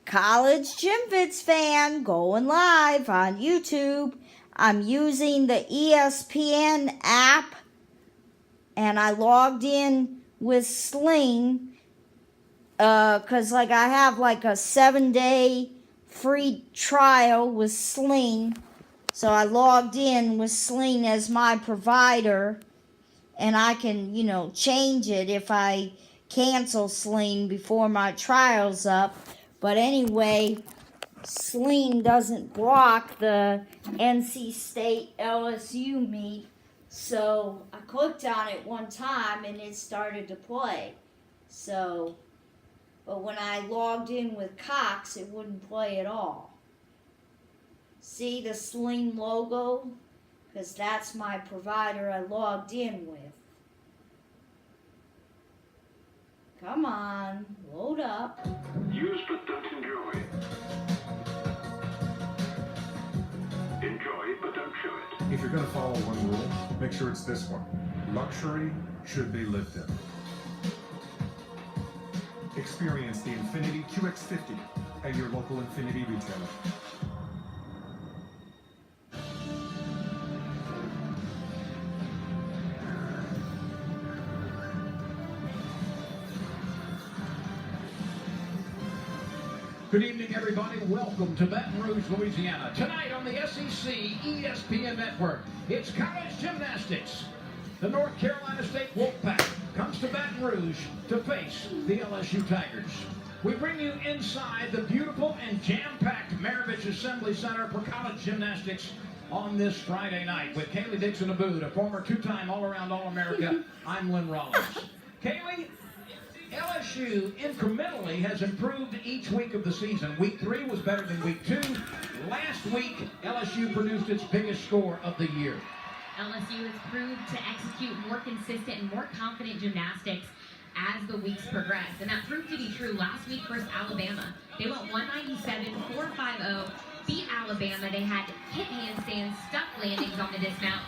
College Gym Fits fan going live on YouTube. I'm using the ESPN app and I logged in with Sling because I have a 7-day free trial with Sling. So I logged in with Sling as my provider, and I can, change it if I cancel Sling before my trial's up. But anyway, Sling doesn't block the NC State LSU meet. So I clicked on it one time and it started to play. But when I logged in with Cox, it wouldn't play at all. See the Sling logo? Because that's my provider I logged in with. Come on, load up. Use but don't enjoy. Enjoy but don't show it. If you're going to follow one rule, make sure it's this one. Luxury should be lived in. Experience the Infiniti QX50 at your local Infiniti retailer. Good evening, everybody. Welcome to Baton Rouge, Louisiana. Tonight on the SEC ESPN Network, it's college gymnastics. The North Carolina State Wolfpack comes to Baton Rouge to face the LSU Tigers. We bring you inside the beautiful and jam-packed Maravich Assembly Center for college gymnastics on this Friday night with Kaylee Dixon-Abood, a former two-time all-around All-America. I'm Lynn Rollins. Kaylee, LSU incrementally has improved each week of the season. Week 3 was better than week 2. Last week, LSU produced its biggest score of the year. LSU has proved to execute more consistent and more confident gymnastics as the weeks progressed. And that proved to be true last week versus Alabama. They went 197, 450, beat Alabama. They had hit handstands, stuck landings on the dismounts,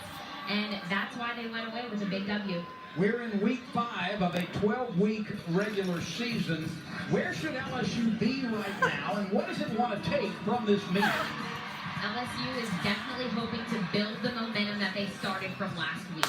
and that's why they went away with a big W. We're in week 5 of a 12-week regular season. Where should LSU be right now, and what does it want to take from this meet? LSU is definitely hoping to build the momentum that they started from last week.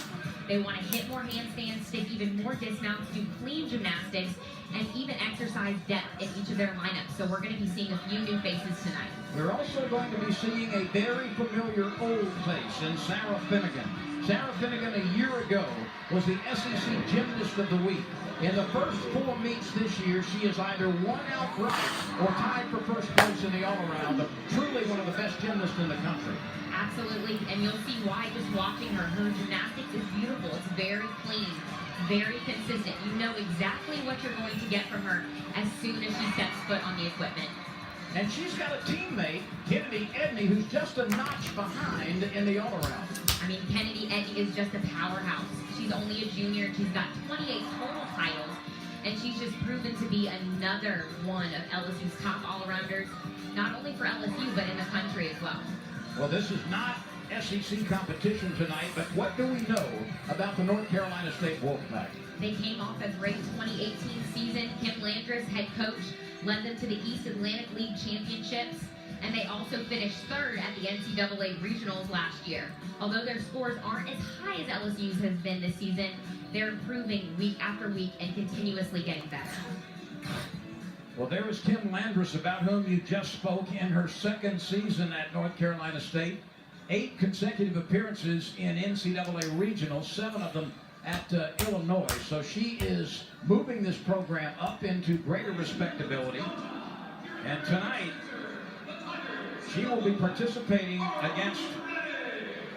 They want to hit more handstands, stick even more dismounts, do clean gymnastics, and even exercise depth in each of their lineups. So we're going to be seeing a few new faces tonight. We're also going to be seeing a very familiar old face in Sarah Finnegan. Sarah Finnegan a year ago was the SEC Gymnast of the Week. In the first 4 meets this year, she is either won outright or tied for first place in the all-around. Truly one of the best gymnasts in the country. Absolutely, and you'll see why just watching her. Her gymnastics is beautiful. It's very clean, very consistent. You know exactly what you're going to get from her as soon as she steps foot on the equipment. And she's got a teammate, Kennedy Edney, who's just a notch behind in the all-around. I mean, Kennedy Edney is just a powerhouse. She's only a junior, and she's got 28 total titles, and she's just proven to be another one of LSU's top all-arounders, not only for LSU, but in the country as well. Well, this is not SEC competition tonight, but what do we know about the North Carolina State Wolfpack? They came off a great 2018 season. Kim Landris, head coach, led them to the East Atlantic League Championships, and they also finished 3rd at the NCAA Regionals last year. Although their scores aren't as high as LSU's has been this season, they're improving week after week and continuously getting better. Well, there is Kim Landris, about whom you just spoke, in her 2nd season at North Carolina State. 8 consecutive appearances in NCAA Regionals, 7 of them at Illinois. So she is moving this program up into greater respectability. And tonight, she will be participating against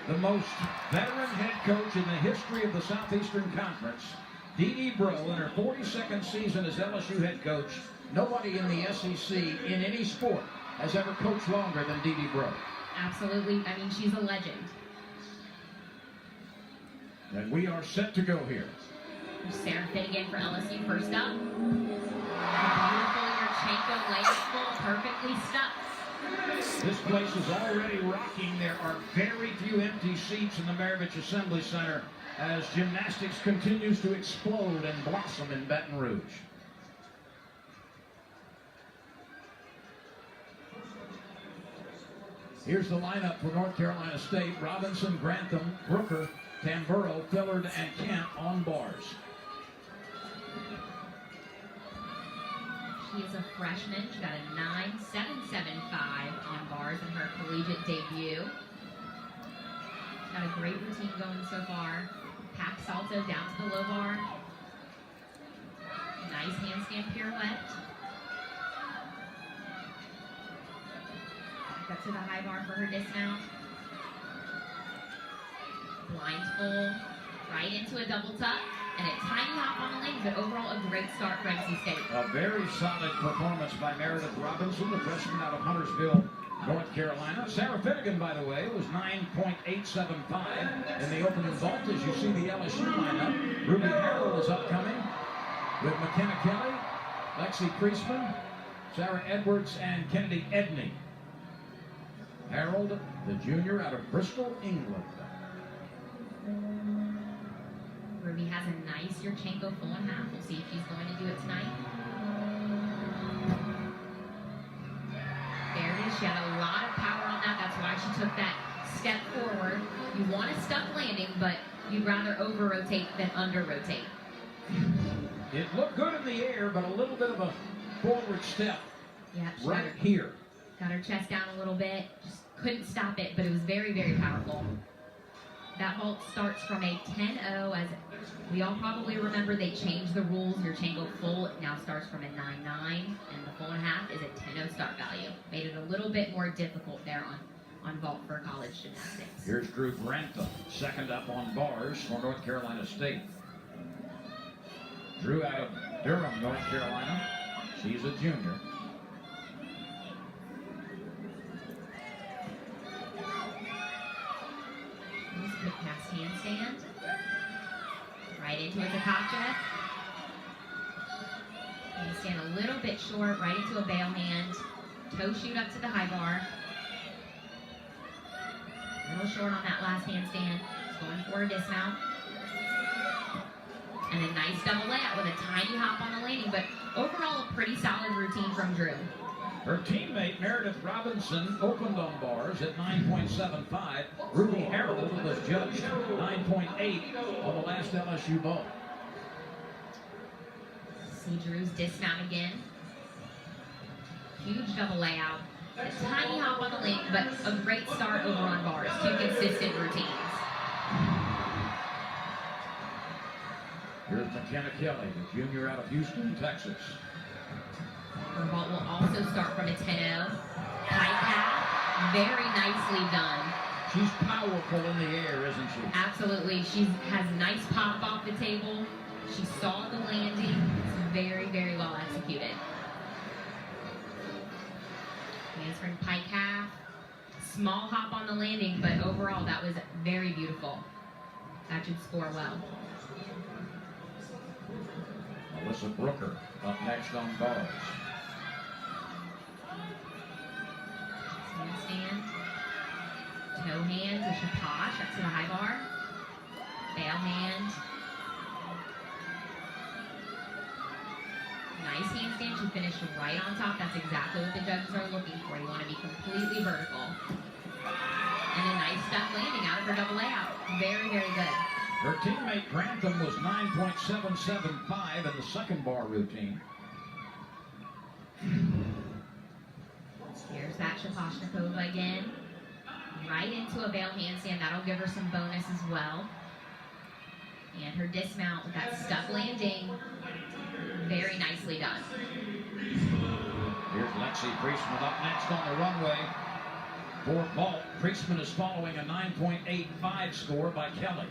the most veteran head coach in the history of the Southeastern Conference, Dee Dee Breaux, in her 42nd season as LSU head coach. Nobody in the SEC in any sport has ever coached longer than Dee Dee Breaux. Absolutely. I mean, she's a legend. And we are set to go here. Sarah Finnegan for LSU first up. Beautiful Yurchenko leg full, perfectly stuck. This place is already rocking. There are very few empty seats in the Maravich Assembly Center as gymnastics continues to explode and blossom in Baton Rouge. Here's the lineup for North Carolina State. Robinson, Grantham, Brooker, Tamburo, Fillard, and Kent on bars. She is a freshman. She got a 9.775 on bars in her collegiate debut. She's got a great routine going so far. Pack salto down to the low bar. Nice handstand pirouette. Back up to the high bar for her dismount. Blind full, right into a double tuck. And a tiny hop on the lane, but overall a great start for NC State. A very solid performance by Meredith Robinson, the freshman out of Huntersville, North Carolina. Sarah Finnegan, by the way, was 9.875 in the opening vault. As you see the LSU lineup, Ruby Harrell is upcoming with McKenna Kelly, Lexi Priestman, Sarah Edwards, and Kennedy Edney. Harold, the junior out of Bristol, England. Ruby has a nice Yurchenko full and half. We'll see if she's going to do it tonight. There it is. She had a lot of power on that. That's why she took that step forward. You want a stuck landing, but you'd rather over-rotate than under-rotate. It looked good in the air, but a little bit of a forward step right here. Got her chest down a little bit. Just couldn't stop it, but it was very, very powerful. That vault starts from a 10-0, as we all probably remember they changed the rules. Yurchenko full now starts from a 9-9, and the full and a half is a 10-0 start value. Made it a little bit more difficult there on vault for college gymnastics. Here's Drew Grantham, second up on bars for North Carolina State. Drew out of Durham, North Carolina. She's a junior. Quick pass handstand. Right into a Takatra. Handstand a little bit short, right into a bail hand. Toe shoot up to the high bar. A little short on that last handstand. Just going for a dismount. And a nice double layout with a tiny hop on the landing, but overall a pretty solid routine from Drew. Her teammate, Meredith Robinson, opened on bars at 9.75. Ruby Harold was judged 9.8 on the last LSU vault. See Drew's dismount again. Huge double layout. A tiny hop on the link, but a great start over on bars. Two consistent routines. Here's McKenna Kelly, the junior out of Houston, Texas. Her vault will also start from a 10-0. High path, very nicely done. She's powerful in the air, isn't she? Absolutely. She has a nice pop off the table. She saw the landing. It's very, very well executed. Handspring pike half. Small hop on the landing, but overall that was very beautiful. That should score well. Melissa Brooker up next on bars. Handstand. Toe hand to Shaposh up to the high bar. Bail hand. Nice handstand. She finished right on top. That's exactly what the judges are looking for. You want to be completely vertical. And a nice stuck landing out of her double layout. Very, very good. Her teammate Grantham was 9.775 in the second bar routine. Here's that Shaposhnikova again. Right into a bail handstand. That'll give her some bonus as well. And her dismount with that stuck landing. Very nicely done. Here's Lexi Priestman up next on the runway. For vault, Priestman is following a 9.85 score by Kelly.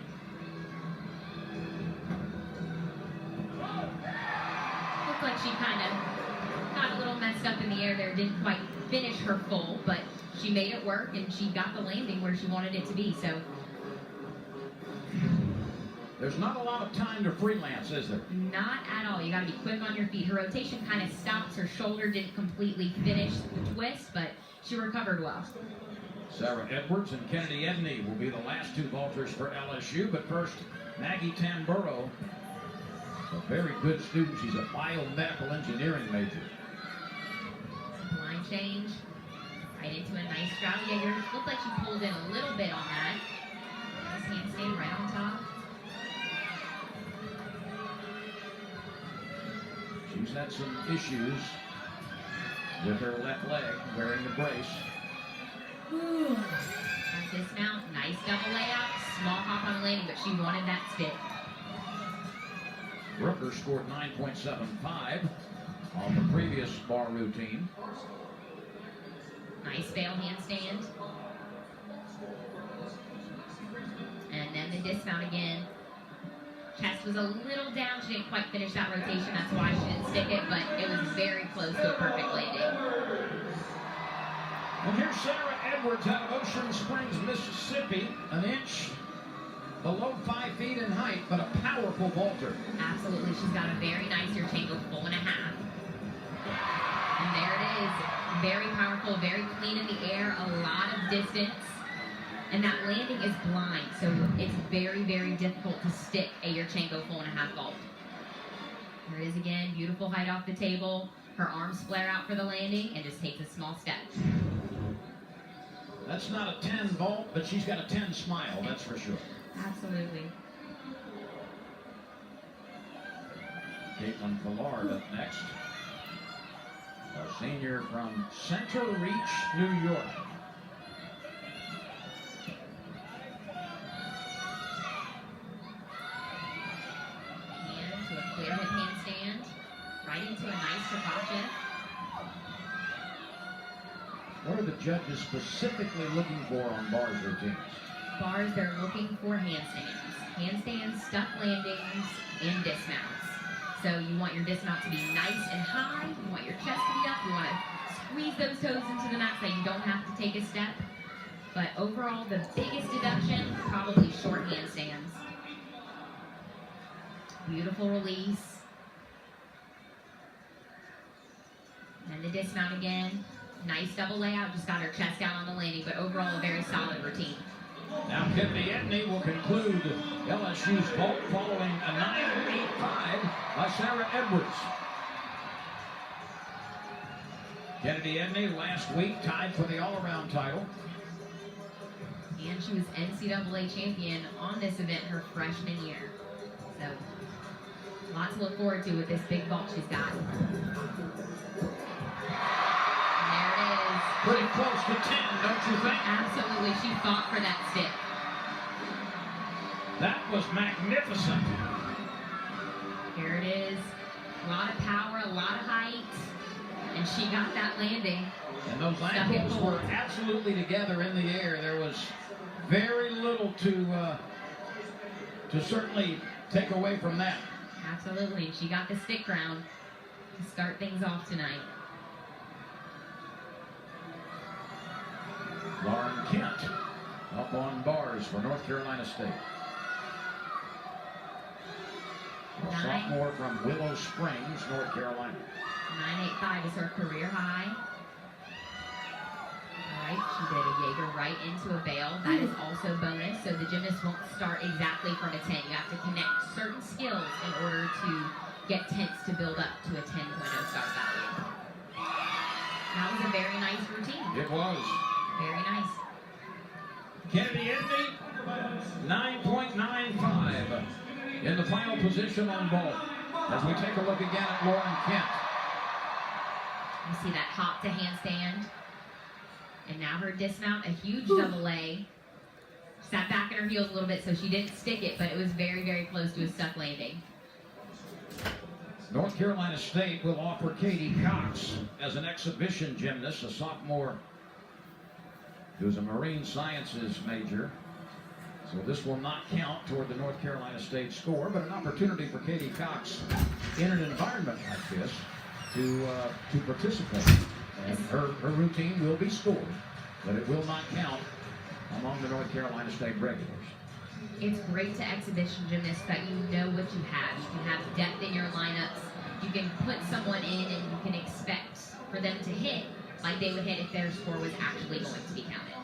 Looked like she kind of got a little messed up in the air there. Didn't quite finish her full, but she made it work and she got the landing where she wanted it to be. So there's not a lot of time to freelance, is there? not at all. You got to be quick on your feet. Her rotation kind of stops. Her shoulder didn't completely finish the twist, but she recovered well. Sarah Edwards and Kennedy Edney will be the last two vaulters for LSU, but first, Maggie Tamburo, a very good student. She's a biomedical engineering major. Line change. Right into a nice straddle. Yeah, it looked like she pulled in a little bit on that. Nice handstand right on top. She's had some issues with her left leg wearing the brace. That dismount, nice double layout, small hop on the landing, but she wanted that stick. Brooker scored 9.75 off the previous bar routine. Nice fail handstand. And then the dismount again. Chest was a little down. She didn't quite finish that rotation. That's why she didn't stick it, but it was very close to a perfect landing. And here's Sarah Edwards out of Ocean Springs, Mississippi. An inch below 5 feet in height, but a powerful vaulter. Absolutely. She's got a very nice Yurchenko full and a half. And there it is. Very powerful, very clean in the air, a lot of distance. And that landing is blind, so it's very, very difficult to stick a Yurchenko full and a half vault. There it is again, beautiful height off the table. Her arms flare out for the landing and just takes a small step. That's not a 10 vault, but she's got a 10 smile, that's for sure. Absolutely. Caitlin Fillard up next. A senior from Center Reach, New York. And to a clear hip handstand. Right into a nice Trakachev. What are the judges specifically looking for on bars routines? Bars, they're looking for handstands. Handstands, stuck landings, and dismounts. So you want your dismount to be nice and high. You want your chest to be up. You want to squeeze those toes into the mat so you don't have to take a step. But overall, the biggest deduction, probably short handstands. Beautiful release. And the dismount again. Nice double layout. Just got her chest down on the landing, but overall a very solid routine. Now Kennedy Edney will conclude LSU's vault following a 9.85 by Sarah Edwards. Kennedy Edney last week tied for the all-around title. And she was NCAA champion on this event her freshman year. So, a lot to look forward to with this big vault she's got. Pretty close to 10, don't you think? Absolutely, she fought for that stick. That was magnificent. Here it is. A lot of power, a lot of height. And she got that landing. And those ankles were absolutely together in the air. There was very little to certainly take away from that. Absolutely. She got the stick round to start things off tonight. Lauren Kent up on bars for North Carolina State. A sophomore from Willow Springs, North Carolina. 9.85 is her career high. All right, she did a Jaeger right into a bail. That is also bonus, so the gymnast won't start exactly from a 10. You have to connect certain skills in order to get tenths to build up to a 10.0 start value. That was a very nice routine. It was. Very nice. Kennedy Edney, 9.95 in the final position on vault. As we take a look again at Lauren Kent. You see that hop to handstand. And now her dismount, a huge double A. Sat back in her heels a little bit so she didn't stick it, but it was very, very close to a stuck landing. North Carolina State will offer Katie Cox as an exhibition gymnast, a sophomore who's a marine sciences major. So this will not count toward the North Carolina State score, but an opportunity for Katie Cox in an environment like this to participate. And her routine will be scored, but it will not count among the North Carolina State regulars. It's great to exhibition gymnasts that you know what you have. You can have depth in your lineups. You can put someone in and you can expect for them to hit like they would hit if their score was actually going to be counted.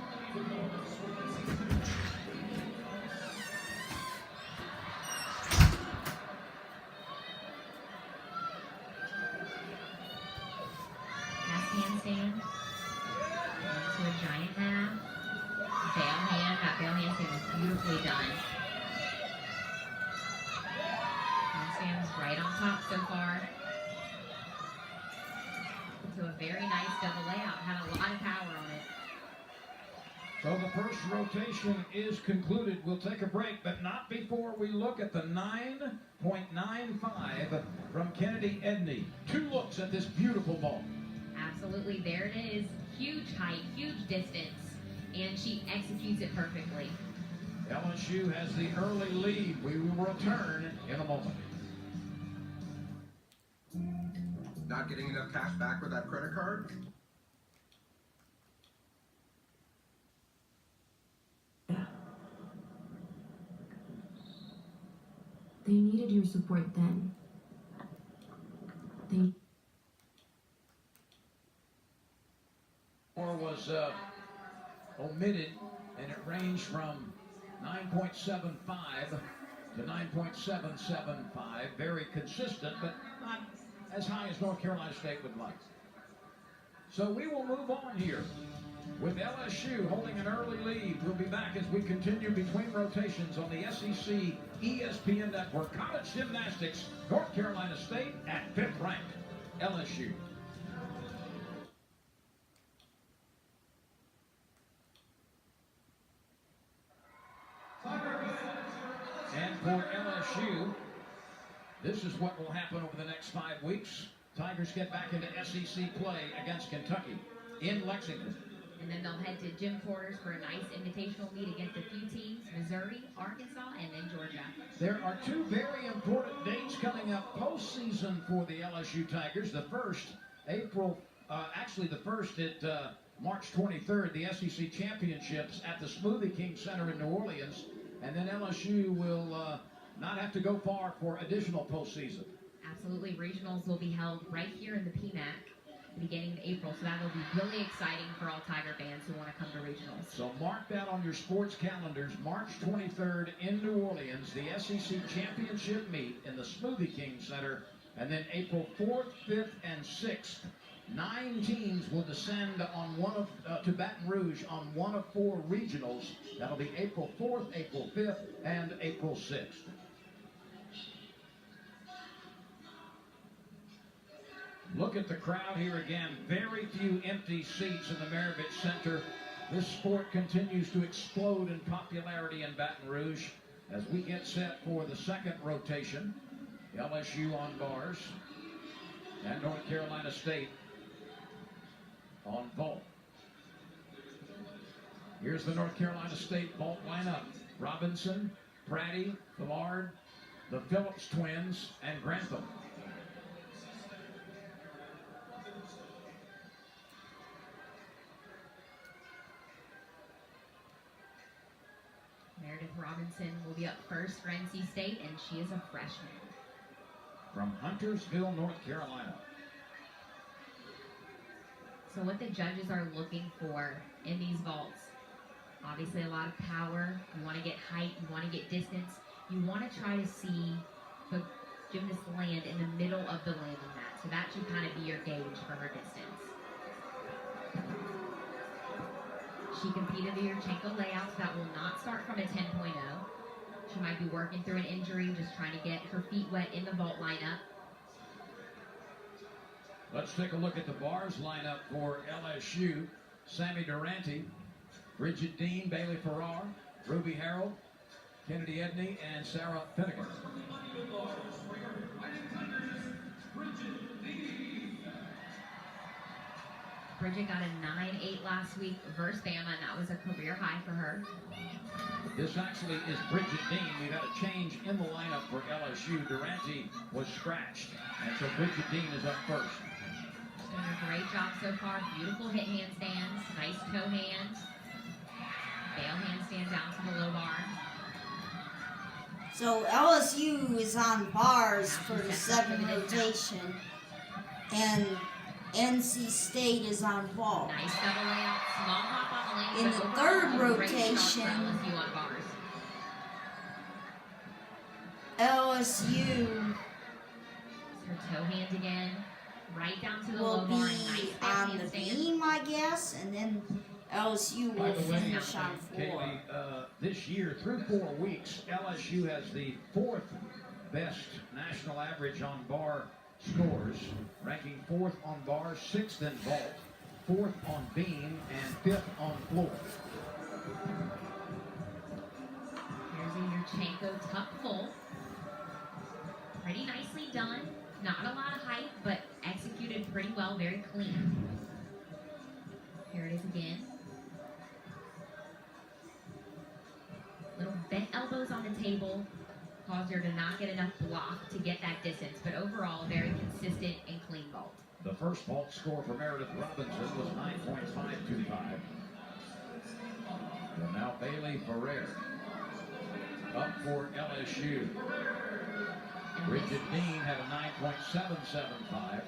Pass handstand. beautifully done. Handstands right on top so far. So a very nice double layout. Had a lot of power on it. So the first rotation is concluded. We'll take a break, but not before we look at the 9.95 from Kennedy Edney. 2 looks at this beautiful ball. Absolutely, there it is. Huge height, huge distance, and she executes it perfectly. LSU has the early lead. We will return in a moment. Not getting enough cash back with that credit card? They needed your support then. Or was omitted, and it ranged from 9.75 to 9.775. Very consistent, but not as high as North Carolina State would like. So we will move on here with LSU holding an early lead. We'll be back as we continue between rotations on the SEC ESPN Network. College gymnastics, North Carolina State at 5th ranked LSU. And for LSU, this is what will happen over the next 5 weeks. Tigers get back into SEC play against Kentucky in Lexington. And then they'll head to Jim Porter's for a nice invitational meet against a few teams, Missouri, Arkansas, and then Georgia. There are 2 very important dates coming up postseason for the LSU Tigers. The first, the first at March 23rd, the SEC Championships at the Smoothie King Center in New Orleans. And then LSU will not have to go far for additional postseason. Absolutely, regionals will be held right here in the PMAC beginning of April, so that will be really exciting for all Tiger fans who want to come to regionals. So mark that on your sports calendars. March 23rd in New Orleans, the SEC Championship meet in the Smoothie King Center, and then April 4th, 5th, and 6th. 9 teams will descend on to Baton Rouge on one of 4 regionals. That'll be April 4th, April 5th, and April 6th. Look at the crowd here again. Very few empty seats in the Maravich Center. This sport continues to explode in popularity in Baton Rouge as we get set for the second rotation. LSU on bars and North Carolina State on vault. Here's the North Carolina State vault lineup. Robinson, Pratty, Villard, the Phillips twins, and Grantham. Meredith Robinson will be up first for NC State, and she is a freshman. From Huntersville, North Carolina. So what the judges are looking for in these vaults, obviously a lot of power. You want to get height, you want to get distance. You want to try to see the gymnast land in the middle of the landing mat. So that should kind of be your gauge for her distance. She competed the Yurchenko layouts that will not start from a 10.0. She might be working through an injury, just trying to get her feet wet in the vault lineup. Let's take a look at the bars lineup for LSU. Sammy Durante, Bridget Dean, Bailey Farrar, Ruby Harold, Kennedy Edney, and Sarah Finnegan. Bridget got a 9.8 last week versus Bama, and that was a career high for her. This actually is Bridget Dean. We've had a change in the lineup for LSU. Durante was scratched, and so Bridget Dean is up first. She's doing a great job so far. Beautiful hit handstands, nice toe hands. Bail handstand down to the low bar. So LSU is on bars for the second rotation, and NC State is on vault. Nice double layout, small hop on the lane. In the third rotation, LSU her toe hand again, right down to the will low bar. be Nice on the handstand. beam, I guess, and then LSU By will the way, finish on 4. Kaylee, this year, through 4 weeks, LSU has the 4th best national average on bar scores, ranking 4th on bar, 6th in vault, 4th on beam, and 5th on floor. Here's a Yurchenko tuck full. Pretty nicely done. Not a lot of height, but executed pretty well, very clean. Here it is again. Little bent elbows on the table caused her to not get enough block to get that distance, but overall, very consistent and clean vault. The first vault score for Meredith Robinson was 9.525. And now Bailey Ferrer up for LSU. Bridget Dean had a 9.775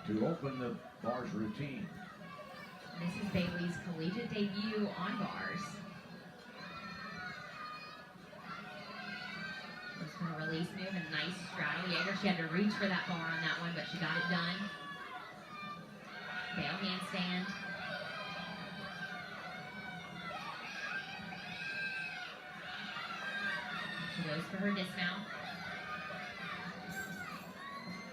to open the bars routine. This is Bailey's collegiate debut on bars. Just for a release move, a nice straddle. Jaeger, she had to reach for that bar on that one, but she got it done. Bail handstand. She goes for her dismount.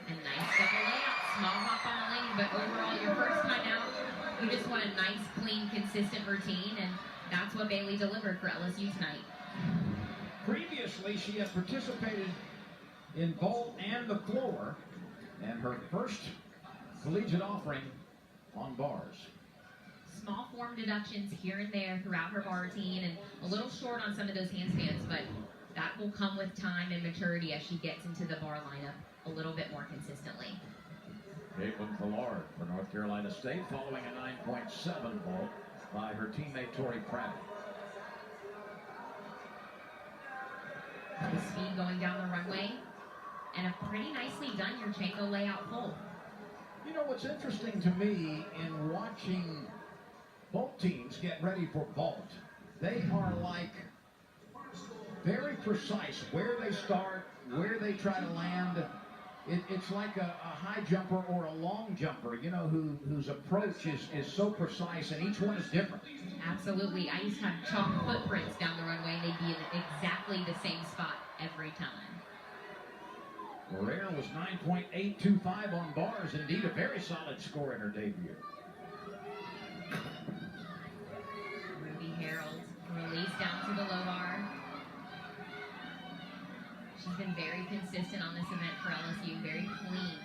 And nice double layout. Small hop on the lane, but overall, your first time out, you just want a nice, clean, consistent routine, and that's what Bailey delivered for LSU tonight. Previously, she had participated in vault and the floor, and her first collegiate offering on bars. Small form deductions here and there throughout her bar routine, and a little short on some of those handstands, but that will come with time and maturity as she gets into the bar lineup a little bit more consistently. Caitlin Collard for North Carolina State, following a 9.7 vault by her teammate Tori Pratt. The speed going down the runway, and a pretty nicely done Yurchenko layout full. You know what's interesting to me in watching both teams get ready for vault, they are like very precise where they start, where they try to land. It's like a high jumper or a long jumper, you know, whose approach is so precise, and each one is different. Absolutely. I used to have chalk footprints down the runway, and they'd be in exactly the same spot every time. Ferrer was 9.825 on bars. Indeed, a very solid score in her debut. Ruby Harold, release down to the low bar. She's been very consistent on this event for LSU, very clean.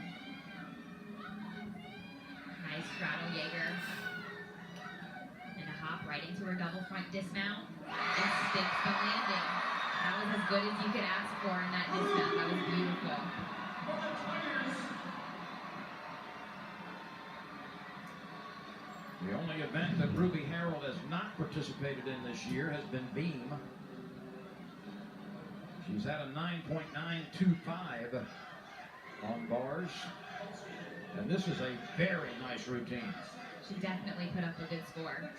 Nice straddle Jaeger. And a hop right into her double front dismount. And sticks the landing. That was as good as you could ask for in that dismount. That was beautiful. The only event that Ruby Harold has not participated in this year has been beam. She's had a 9.925 on bars. And this is a very nice routine. She definitely put up a good score.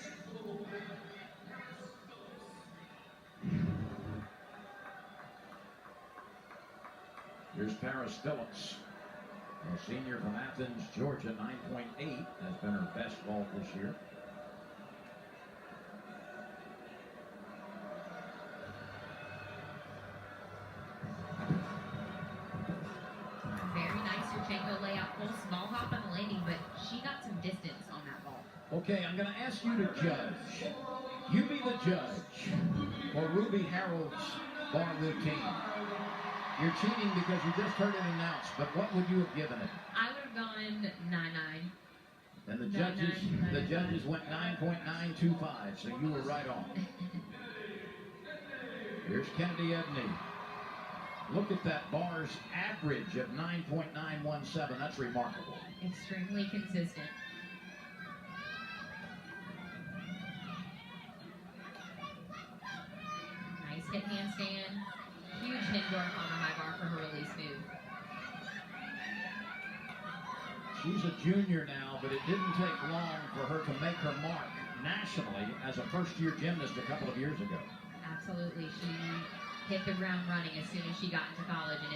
Here's Paris Phillips, a senior from Athens, Georgia. 9.8 has been her best vault this year. Very nice Yurchenko layout, full small hop on the landing, but she got some distance on that ball. Okay, I'm going to ask you to judge. You be the judge for Ruby Harold's bar routine. You're cheating because you just heard it announced, but what would you have given it? I would have gone 9-9. And the No, judges, 9. the judges went 9.925, so you were right on. Here's Kennedy Edney. Look at that bar's average of 9.917. That's remarkable. Extremely consistent. Nice hip handstand. Huge Hindorf on the high bar for her release move. She's a junior now, but it didn't take long for her to make her mark nationally as a first-year gymnast a couple of years ago. Absolutely. She hit the ground running as soon as she got into college, and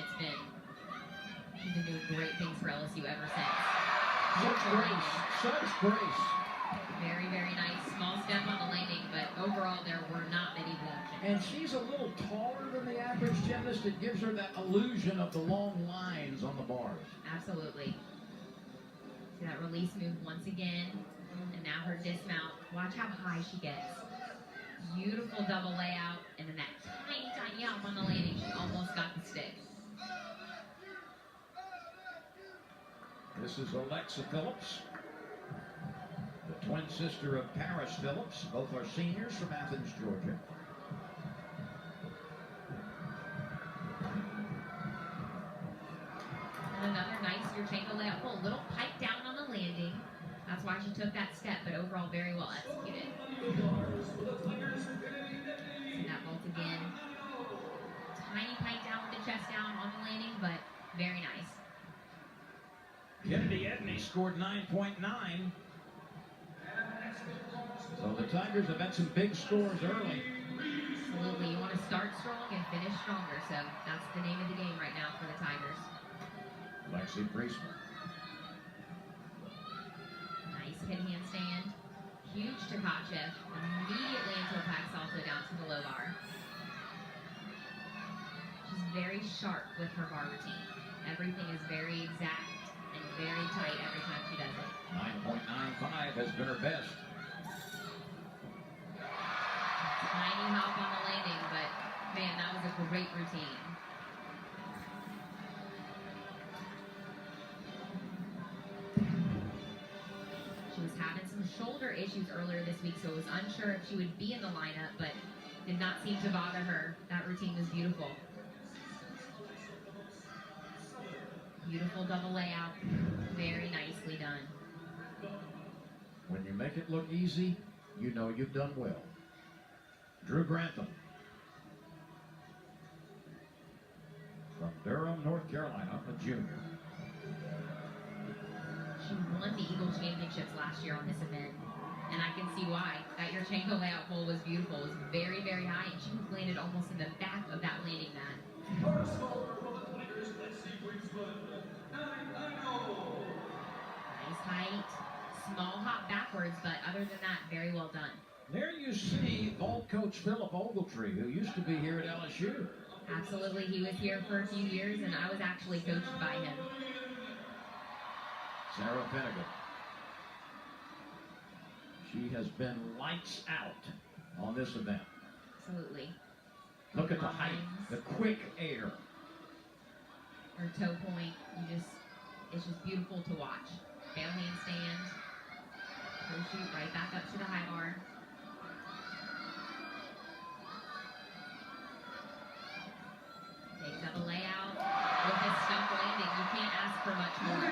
she's been doing great things for LSU ever since. Such grace, such grace. Very, very nice. Small step on the landing, but overall there were not many blocks. And she's a little taller than the average gymnast. It gives her that illusion of the long lines on the bars. Absolutely. See that release move once again, and now her dismount. Watch how high she gets. Beautiful double layout, and then that tiny, tiny hop on the landing. She almost got the stick. This is Alexa Phillips, the twin sister of Paris Phillips. Both are seniors from Athens, Georgia. And another nice Yurchenko layout pull. A little pike down on the landing. That's why she took that step, but overall very well executed. And that vault again. Tiny pike down with the chest down on the landing, but very nice. Kennedy Edney scored 9.9. So the Tigers have had some big scores early. Absolutely. You want to start strong and finish stronger, so that's the name of the game right now for the Tigers. Lexi Priestman. Nice hit handstand. Huge Tkachev. Immediately into a back salto down to the low bar. She's very sharp with her bar routine. Everything is very exact and very tight every time she does it. 9.95 has been her best. Tiny hop on the landing, but man, that was a great routine. She was having some shoulder issues earlier this week, so I was unsure if she would be in the lineup, but did not seem to bother her. That routine was beautiful. Beautiful double layout. Very nicely done. When you make it look easy, you know you've done well. Drew Grantham from Durham, North Carolina, a junior. She won the Eagle Championships last year on this event, and I can see why. That Yurchenko layout pull was beautiful. It was very, very high, and she landed almost in the back of that landing mat. Nice height, small hop backwards, but other than that, very well done. There you see vault coach Philip Ogletree, who used to be here at LSU. Absolutely, he was here for a few years, and I was actually coached by him. Sarah Finnegan. She has been lights out on this event. Absolutely. Look at the height, the quick air. Her toe point, it's just beautiful to watch. Fail handstand, toe shoot right back up to the high bar. Big double layout with a stump landing. You can't ask for much more.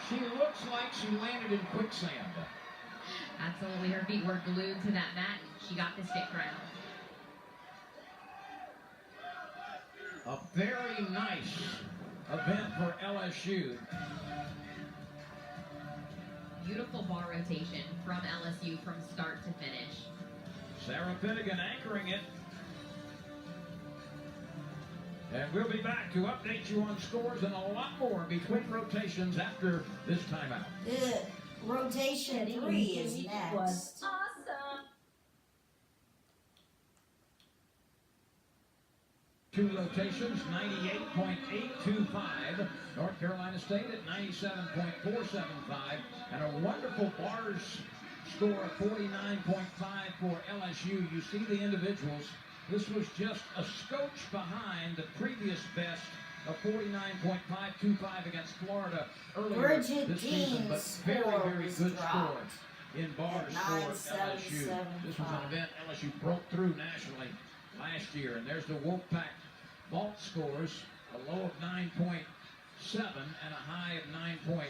She looks like she landed in quicksand. Absolutely, her feet were glued to that mat. She got the stick crown. A very nice event for LSU. Beautiful bar rotation from LSU from start to finish. Sarah Finnegan anchoring it. And we'll be back to update you on scores and a lot more between rotations after this timeout. Rotation 3 is next. Awesome. Two rotations, 98.825. North Carolina State at 97.475. And a wonderful bars score of 49.5 for LSU. You see the individuals. This was just a scotch behind the previous best of 49.525 against Florida earlier this season. But very, very good score in bars for LSU. This was an event LSU broke through nationally last year. And there's the Wolfpack vault scores, a low of 9.7 and a high of 9.775.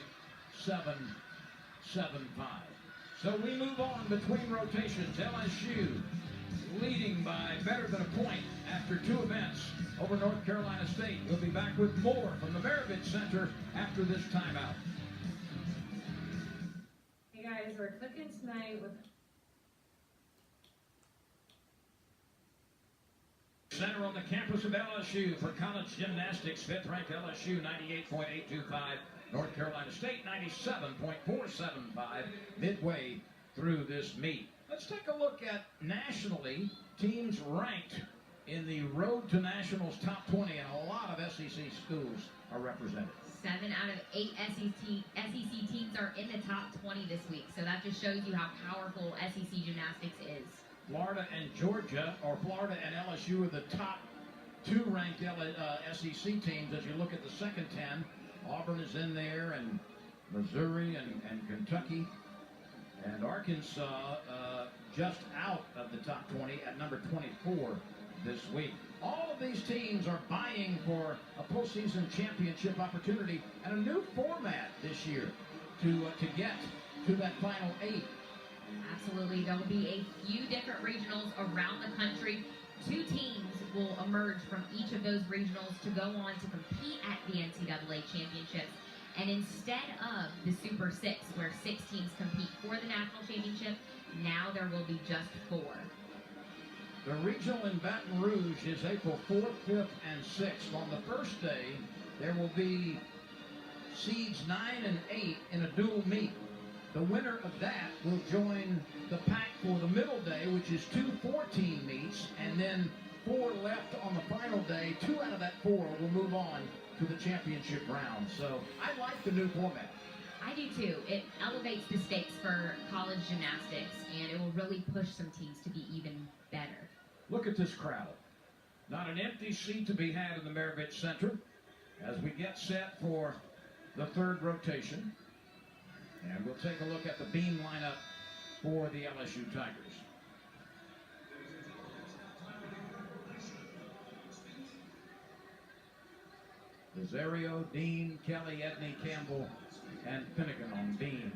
So we move on between rotations. LSU leading by better than a point after two events over North Carolina State. We'll be back with more from the Maravich Center after this timeout. Hey guys, we're cooking tonight with Center on the campus of LSU for college gymnastics. Fifth-ranked LSU, 98.825. North Carolina State 97.475 midway through this meet. Let's take a look at nationally teams ranked in the Road to Nationals top 20, and a lot of SEC schools are represented. 7 out of 8 SEC teams are in the top 20 this week, so that just shows you how powerful SEC gymnastics is. Florida and Georgia, or Florida and LSU, are the top 2 ranked SEC teams. As you look at the second 10, Auburn is in there, and Missouri and Kentucky, and Arkansas just out of the top 20 at number 24 this week. All of these teams are vying for a postseason championship opportunity and a new format this year to get to that final 8. Absolutely. There will be a few different regionals around the country. 2 teams will emerge from each of those regionals to go on to compete at the NCAA championships. And instead of the Super 6, where 6 teams compete for the national championship, now there will be just 4. The regional in Baton Rouge is April 4th, 5th, and 6th. On the first day, there will be seeds 9 and 8 in a dual meet. The winner of that will join the pack for the middle day, which is 2 14 meets, and then 4 left on the final day. 2 out of that 4 will move on to the championship round. So I like the new format. I do too. It elevates the stakes for college gymnastics, and it will really push some teams to be even better. Look at this crowd. Not an empty seat to be had in the Maravich Center as we get set for the 3rd rotation. And we'll take a look at the beam lineup for the LSU Tigers. Rosario, Dean, Kelly, Edney, Campbell, and Finnegan on beam.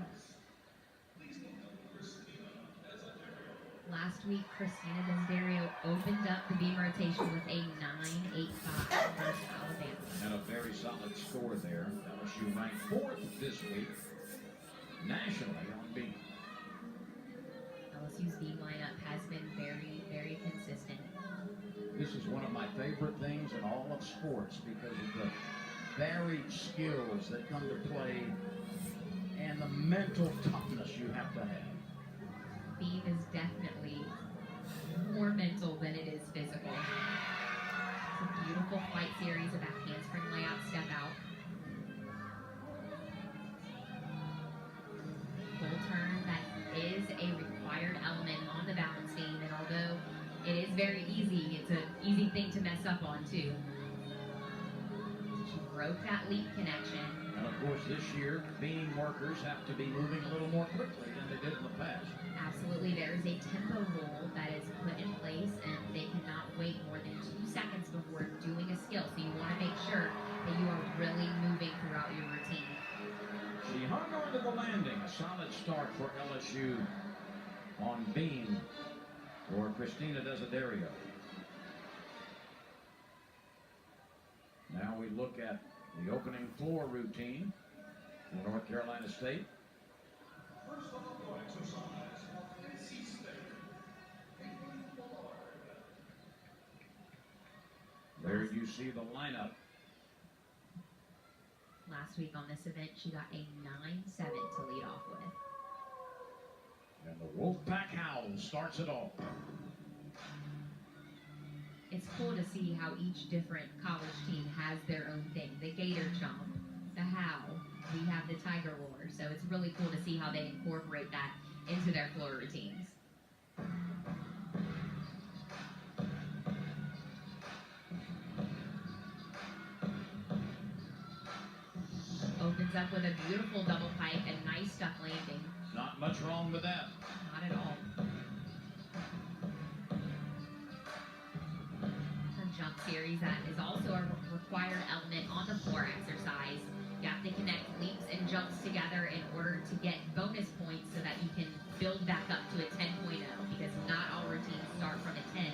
Last week, Christina Desiderio opened up the beam rotation with a 9.85 versus Alabama. And a very solid score there. LSU ranked 4th this week nationally on beam. LSU's beam lineup has been very, very consistent. This is one of my favorite things in all of sports because of the varied skills that come to play and the mental toughness you have to have. Beam is definitely more mental than it is physical. It's a beautiful flight series of that handspring layout step out. Full turn, that is a required element on the balance beam, and although it is very easy, it's an easy thing to mess up on too. She broke that leap connection. And of course this year, beam workers have to be moving a little more quickly than they did in the past. Absolutely, there is a tempo rule that is put in place, and they cannot wait more than 2 seconds before doing a skill. So you want to make sure that you are really moving throughout your routine. She hung on to the landing. A solid start for LSU on beam for Christina Desiderio. Now we look at the opening floor routine for North Carolina State. There you see the lineup. Last week on this event, she got a 9.7 to lead off with. And the Wolfpack Howl starts it all. It's cool to see how each different college team has their own thing. The Gator Chomp, the Howl, we have the Tiger Roar. So it's really cool to see how they incorporate that into their floor routines. Opens up with a beautiful double pike, a nice stuck landing. Not much wrong with that. Not at all. Her jump series, that is also a required element on the floor exercise. You have to connect leaps and jumps together in order to get bonus points so that you can build back up to a 10.0, because not all routines start from a 10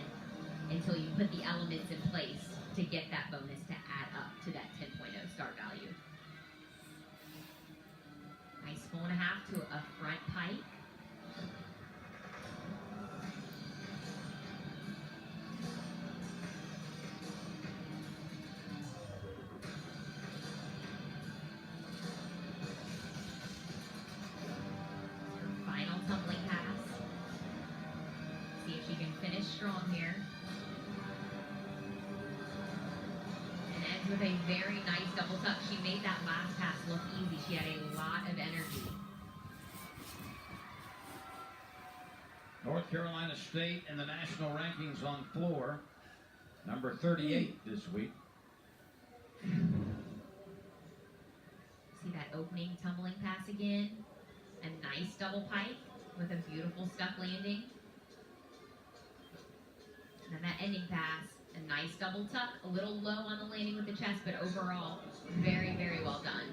until you put the elements in place to get that bonus to add up to that 10.0 start value. Nice 4.5 to a front pike. strong here. And ends with a very nice double tuck. She made that last pass look easy. She had a lot of energy. North Carolina State in the national rankings on floor, number 38 this week. See that opening tumbling pass again. A nice double pike with a beautiful stuck landing. And then that ending pass, a nice double tuck, a little low on the landing with the chest, but overall, very, very well done.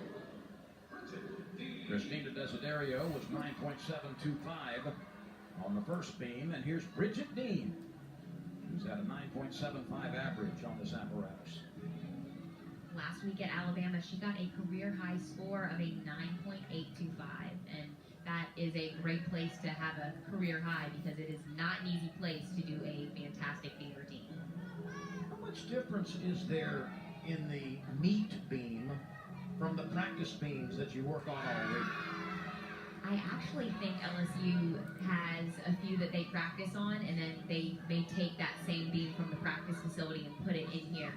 Christina Desiderio was 9.725 on the first beam, and here's Bridget Dean, who's at a 9.75 average on this apparatus. Last week at Alabama, she got a career high score of a 9.825, and that is a great place to have a career high because it is not an easy place to do a fantastic beam routine. How much difference is there in the meet beam from the practice beams that you work on already? I actually think LSU has a few that they practice on, and then they may take that same beam from the practice facility and put it in here.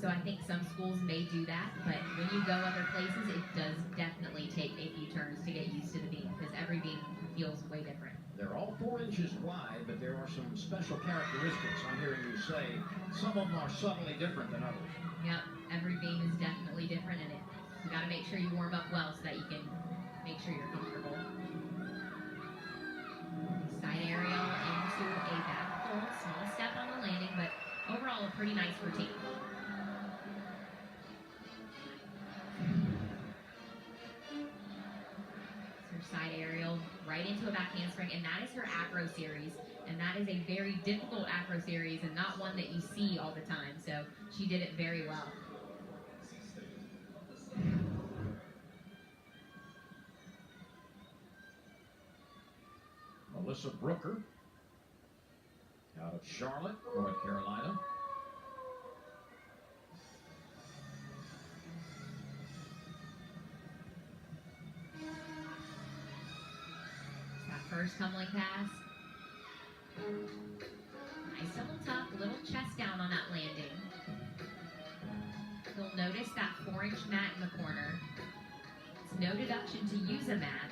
So I think some schools may do that, but when you go other places, it does definitely take a few turns to get used to the beam because every beam feels way different. They're all 4 inches wide, but there are some special characteristics I'm hearing you say. Some of them are subtly different than others. Yep, every beam is definitely different in it. You got to make sure you warm up well so that you can make sure you're comfortable. Side aerial into a back fold, small step on the landing, but overall a pretty nice routine. Side aerial right into a back handspring, and that is her acro series, and that is a very difficult acro series and not one that you see all the time, so she did it very well. Melissa Brooker out of Charlotte, North Carolina. First tumbling pass. Nice double tuck, little chest down on that landing. You'll notice that 4-inch mat in the corner. It's no deduction to use a mat.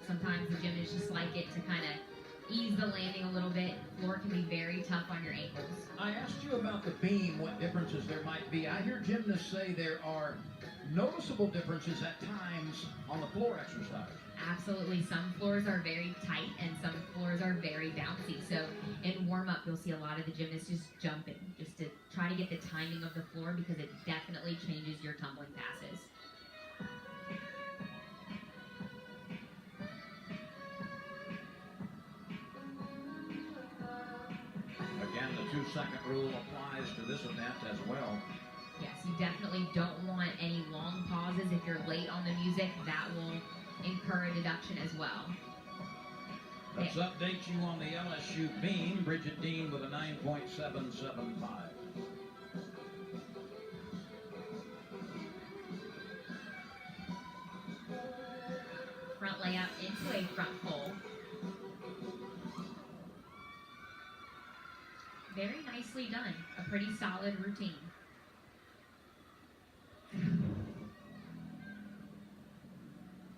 Sometimes the gymnasts just like it to kind of ease the landing a little bit. Floor can be very tough on your ankles. I asked you about the beam, what differences there might be. I hear gymnasts say there are noticeable differences at times on the floor exercise. Absolutely. Some floors are very tight and some floors are very bouncy. So in warm-up, you'll see a lot of the gymnasts just jumping just to try to get the timing of the floor because it definitely changes your tumbling passes. Again, the 2-second rule applies to this event as well. Yes, you definitely don't want any long pauses. If you're late on the music, that will incur a deduction as well. Let's update you on the LSU beam. Bridget Dean with a 9.775. Front layout into a front fold. Very nicely done. A pretty solid routine.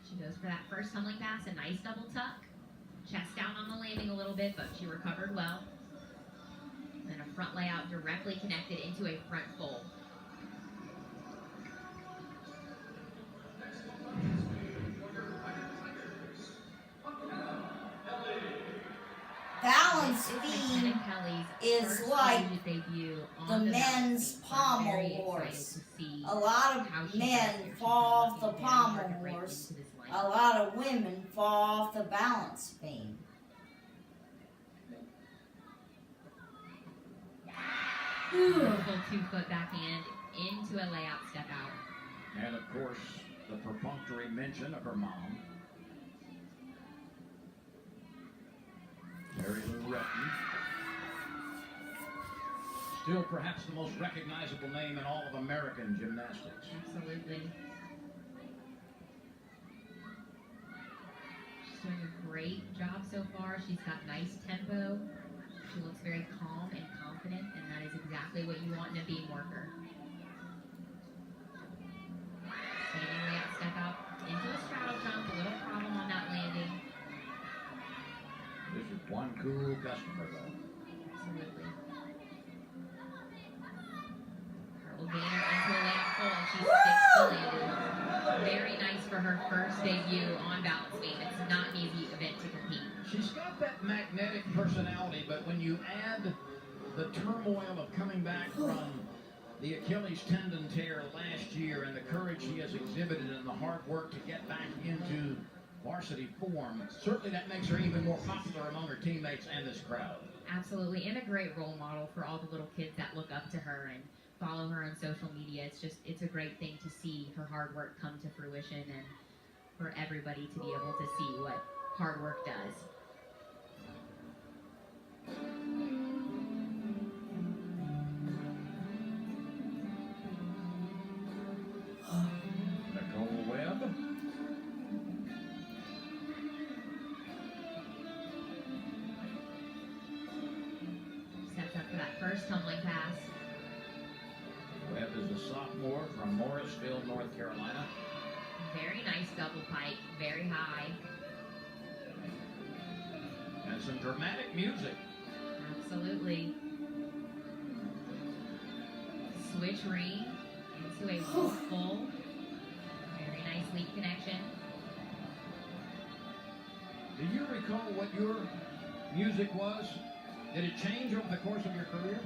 She goes for that first tumbling pass, a nice double tuck. Chest down on the landing a little bit, but she recovered well. And a front layout directly connected into a front fold. Balance This beam Lieutenant Kelly's is first like collegiate debut on the balance men's beam. I'm pommel very excited horse. to see A lot how of she men does here. She's fall off the working very pommel hard to break horse. into this line. A lot of women fall off the balance beam. Beautiful 2-foot backhand into a layout step out. And of course, the perfunctory mention of her mom. Mary Lou Retton. Still perhaps the most recognizable name in all of American gymnastics. Absolutely. She's doing a great job so far. She's got nice tempo. She looks very calm and confident, and that is exactly what you want in a beam worker. Standing layup step out into a straddle jump, a little problem on that landing. This is one cool customer, though. Absolutely. Hurdle gainer into a layup full, and she sticks the landing. Very nice for her first debut on balance beam. It's not an easy event to compete. She's got that magnetic personality, but when you add the turmoil of coming back from the Achilles tendon tear last year and the courage she has exhibited and the hard work to get back into varsity form, certainly that makes her even more popular among her teammates and this crowd. Absolutely, and a great role model for all the little kids that look up to her and follow her on social media. It's a great thing to see her hard work come to fruition and for everybody to be able to see what hard work does. Nicole Webb. Steps up for that first tumbling pass. Webb is a sophomore from Morrisville, North Carolina. Very nice double pike, very high. And some dramatic music. Absolutely. Switch ring into a full. Very nice leap connection. Do you recall what your music was? Did it change over the course of your career?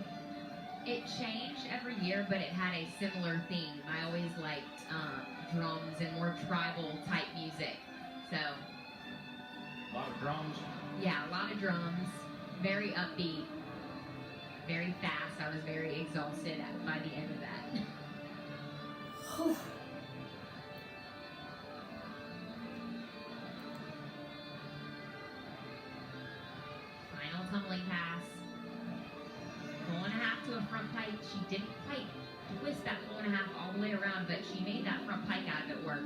It changed every year, but it had a similar theme. I always liked drums and more tribal type music. So, A lot of drums. yeah, a lot of drums. Very upbeat. Very fast. I was very exhausted by the end of that. Final tumbling pass. 4.5 to a front pike. She didn't quite twist that 4.5 all the way around, but she made that front pike out of it work.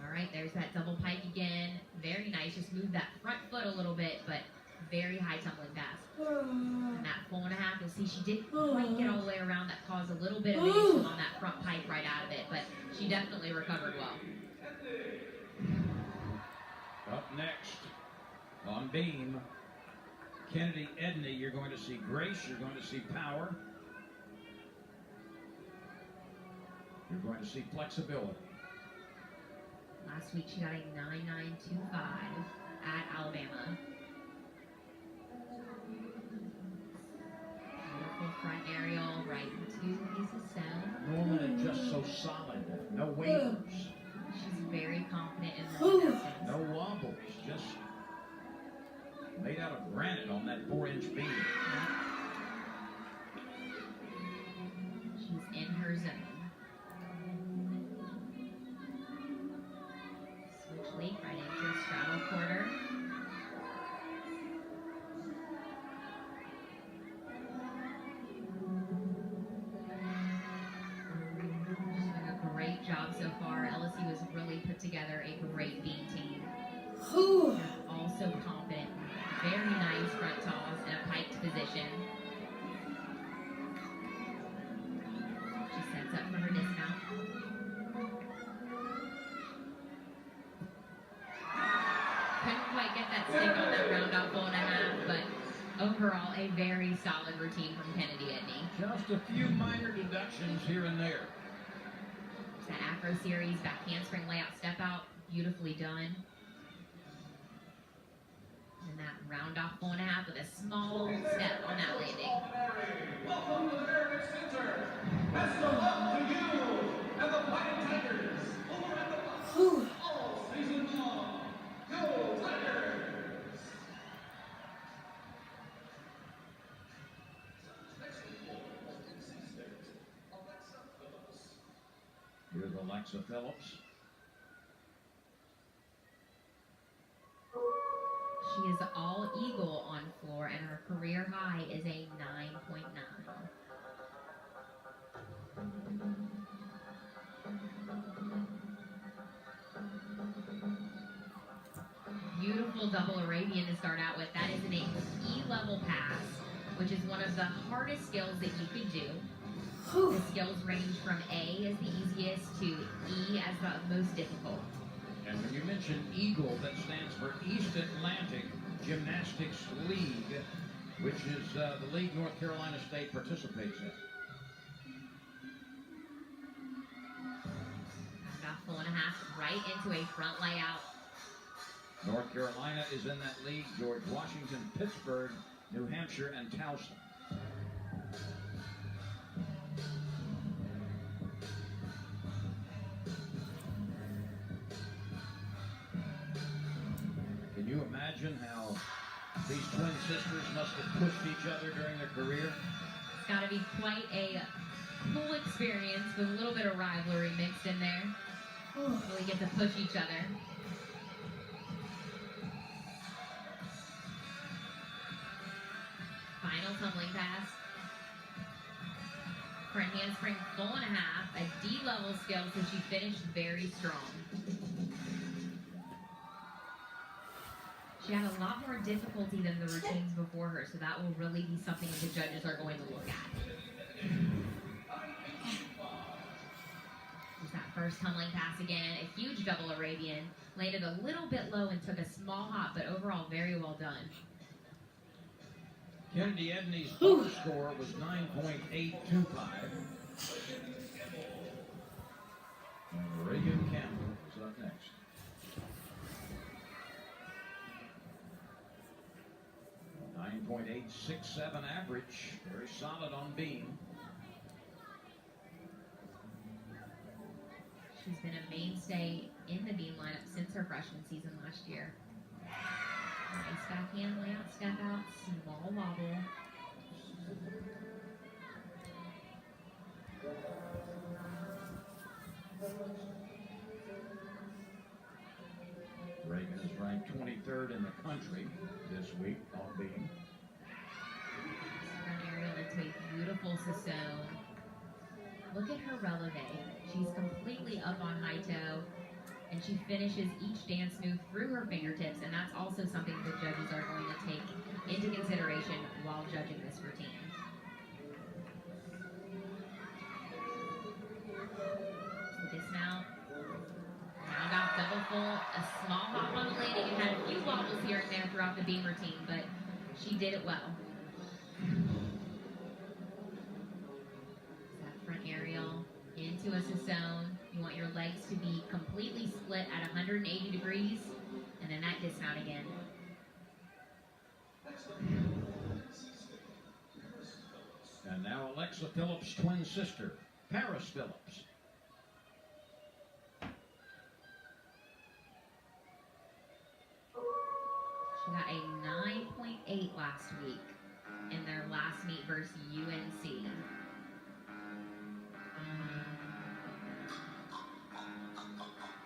All right, there's that double pike again. Very nice. Just moved that front foot a little bit, but very high tumbling pass. And that 4.5, you'll see she didn't quite get all the way around. That caused a little bit of an issue on that front pike right out of it, but she definitely recovered well. Up next on beam, Kennedy Edney. You're going to see grace. You're going to see power. You're going to see flexibility. Last week she got a 9.925 at Alabama. Beautiful front aerial right into the piece of stone. Norman is just so solid. No wavers. She's very confident in her gymnastics. No wobbles. Just made out of granite on that 4-inch beam. She's in her zone. Switch leap right into a straddle quarter. She's doing a great job so far. LSU has really put together a great beam team. They're also confident. Very nice front toss in a piked position. She sets up for her dismount. Couldn't quite get that stick on that round off 4.5, but overall a very solid routine from Kennedy Edney. Just a few minor deductions here and there. That Afro series back handspring layout step out, beautifully done. And that round off 4.5 with a small step on that landing. Welcome to the American Center. Best of luck to you and the Fighting Tigers over at the box all season long. Go Tigers! Here's Alexa Phillips. She is all eagle on floor, and her career high is a 9.9. beautiful double Arabian to start out with. That is an E-level pass, which is one of the hardest skills that you could do. The skills range from A as the easiest to E as the most difficult. And when you mention EAGLE, that stands for East Atlantic Gymnastics League, which is the league North Carolina State participates in. About 4.5 right into a front layout. North Carolina is in that league. George Washington, Pittsburgh, New Hampshire, and Towson. Can you imagine how these twin sisters must have pushed each other during their career? It's got to be quite a cool experience with a little bit of rivalry mixed in there. Really get to push each other. Final tumbling pass. For a handspring 4.5, a D-level skill, so she finished very strong. She had a lot more difficulty than the routines before her, so that will really be something that the judges are going to look at. There's that first tumbling pass again, a huge double Arabian. Landed a little bit low and took a small hop, but overall very well done. Kennedy Edney's bar score was 9.825. And Reagan Campbell is up next. .867 average, very solid on beam. She's been a mainstay in the beam lineup since her freshman season last year. Nice backhand layout, step out, small wobble. Reagan is ranked 23rd in the country this week on beam. Front aerial into a beautiful Sassone. Look at her releve. She's completely up on high toe, and she finishes each dance move through her fingertips, and that's also something the judges are going to take into consideration while judging this routine. The dismount. Round off double full, a small hop on the landing, and had a few wobbles here and there throughout the beam routine, but she did it well. That front aerial into a Sassone. You want your legs to be completely split at 180 degrees, and then that dismount again. And now Alexa Phillips' twin sister, Paris Phillips. She got a 9.8 last week in their last meet versus UNC.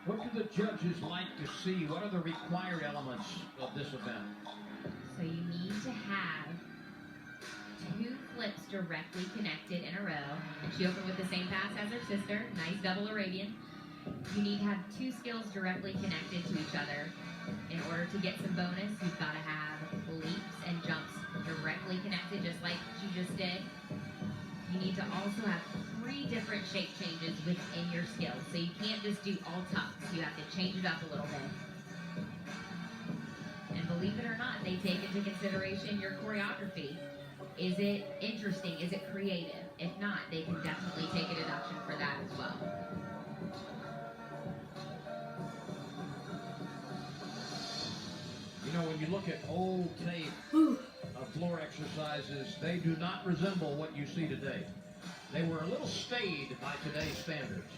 What do the judges like to see? What are the required elements of this event? So you need to have 2 flips directly connected in a row. And she opened with the same pass as her sister. Nice double Arabian. You need to have 2 skills directly connected to each other. In order to get some bonus, you've got to have leaps and jumps directly connected, just like she just did. You need to also have 3 different shape changes within your skills. So you can't just do all tucks. You have to change it up a little bit. And believe it or not, they take into consideration your choreography. Is it interesting? Is it creative? If not, they can definitely take a deduction for that as well. You know, when you look at old tape of floor exercises, they do not resemble what you see today. They were a little staid by today's standards.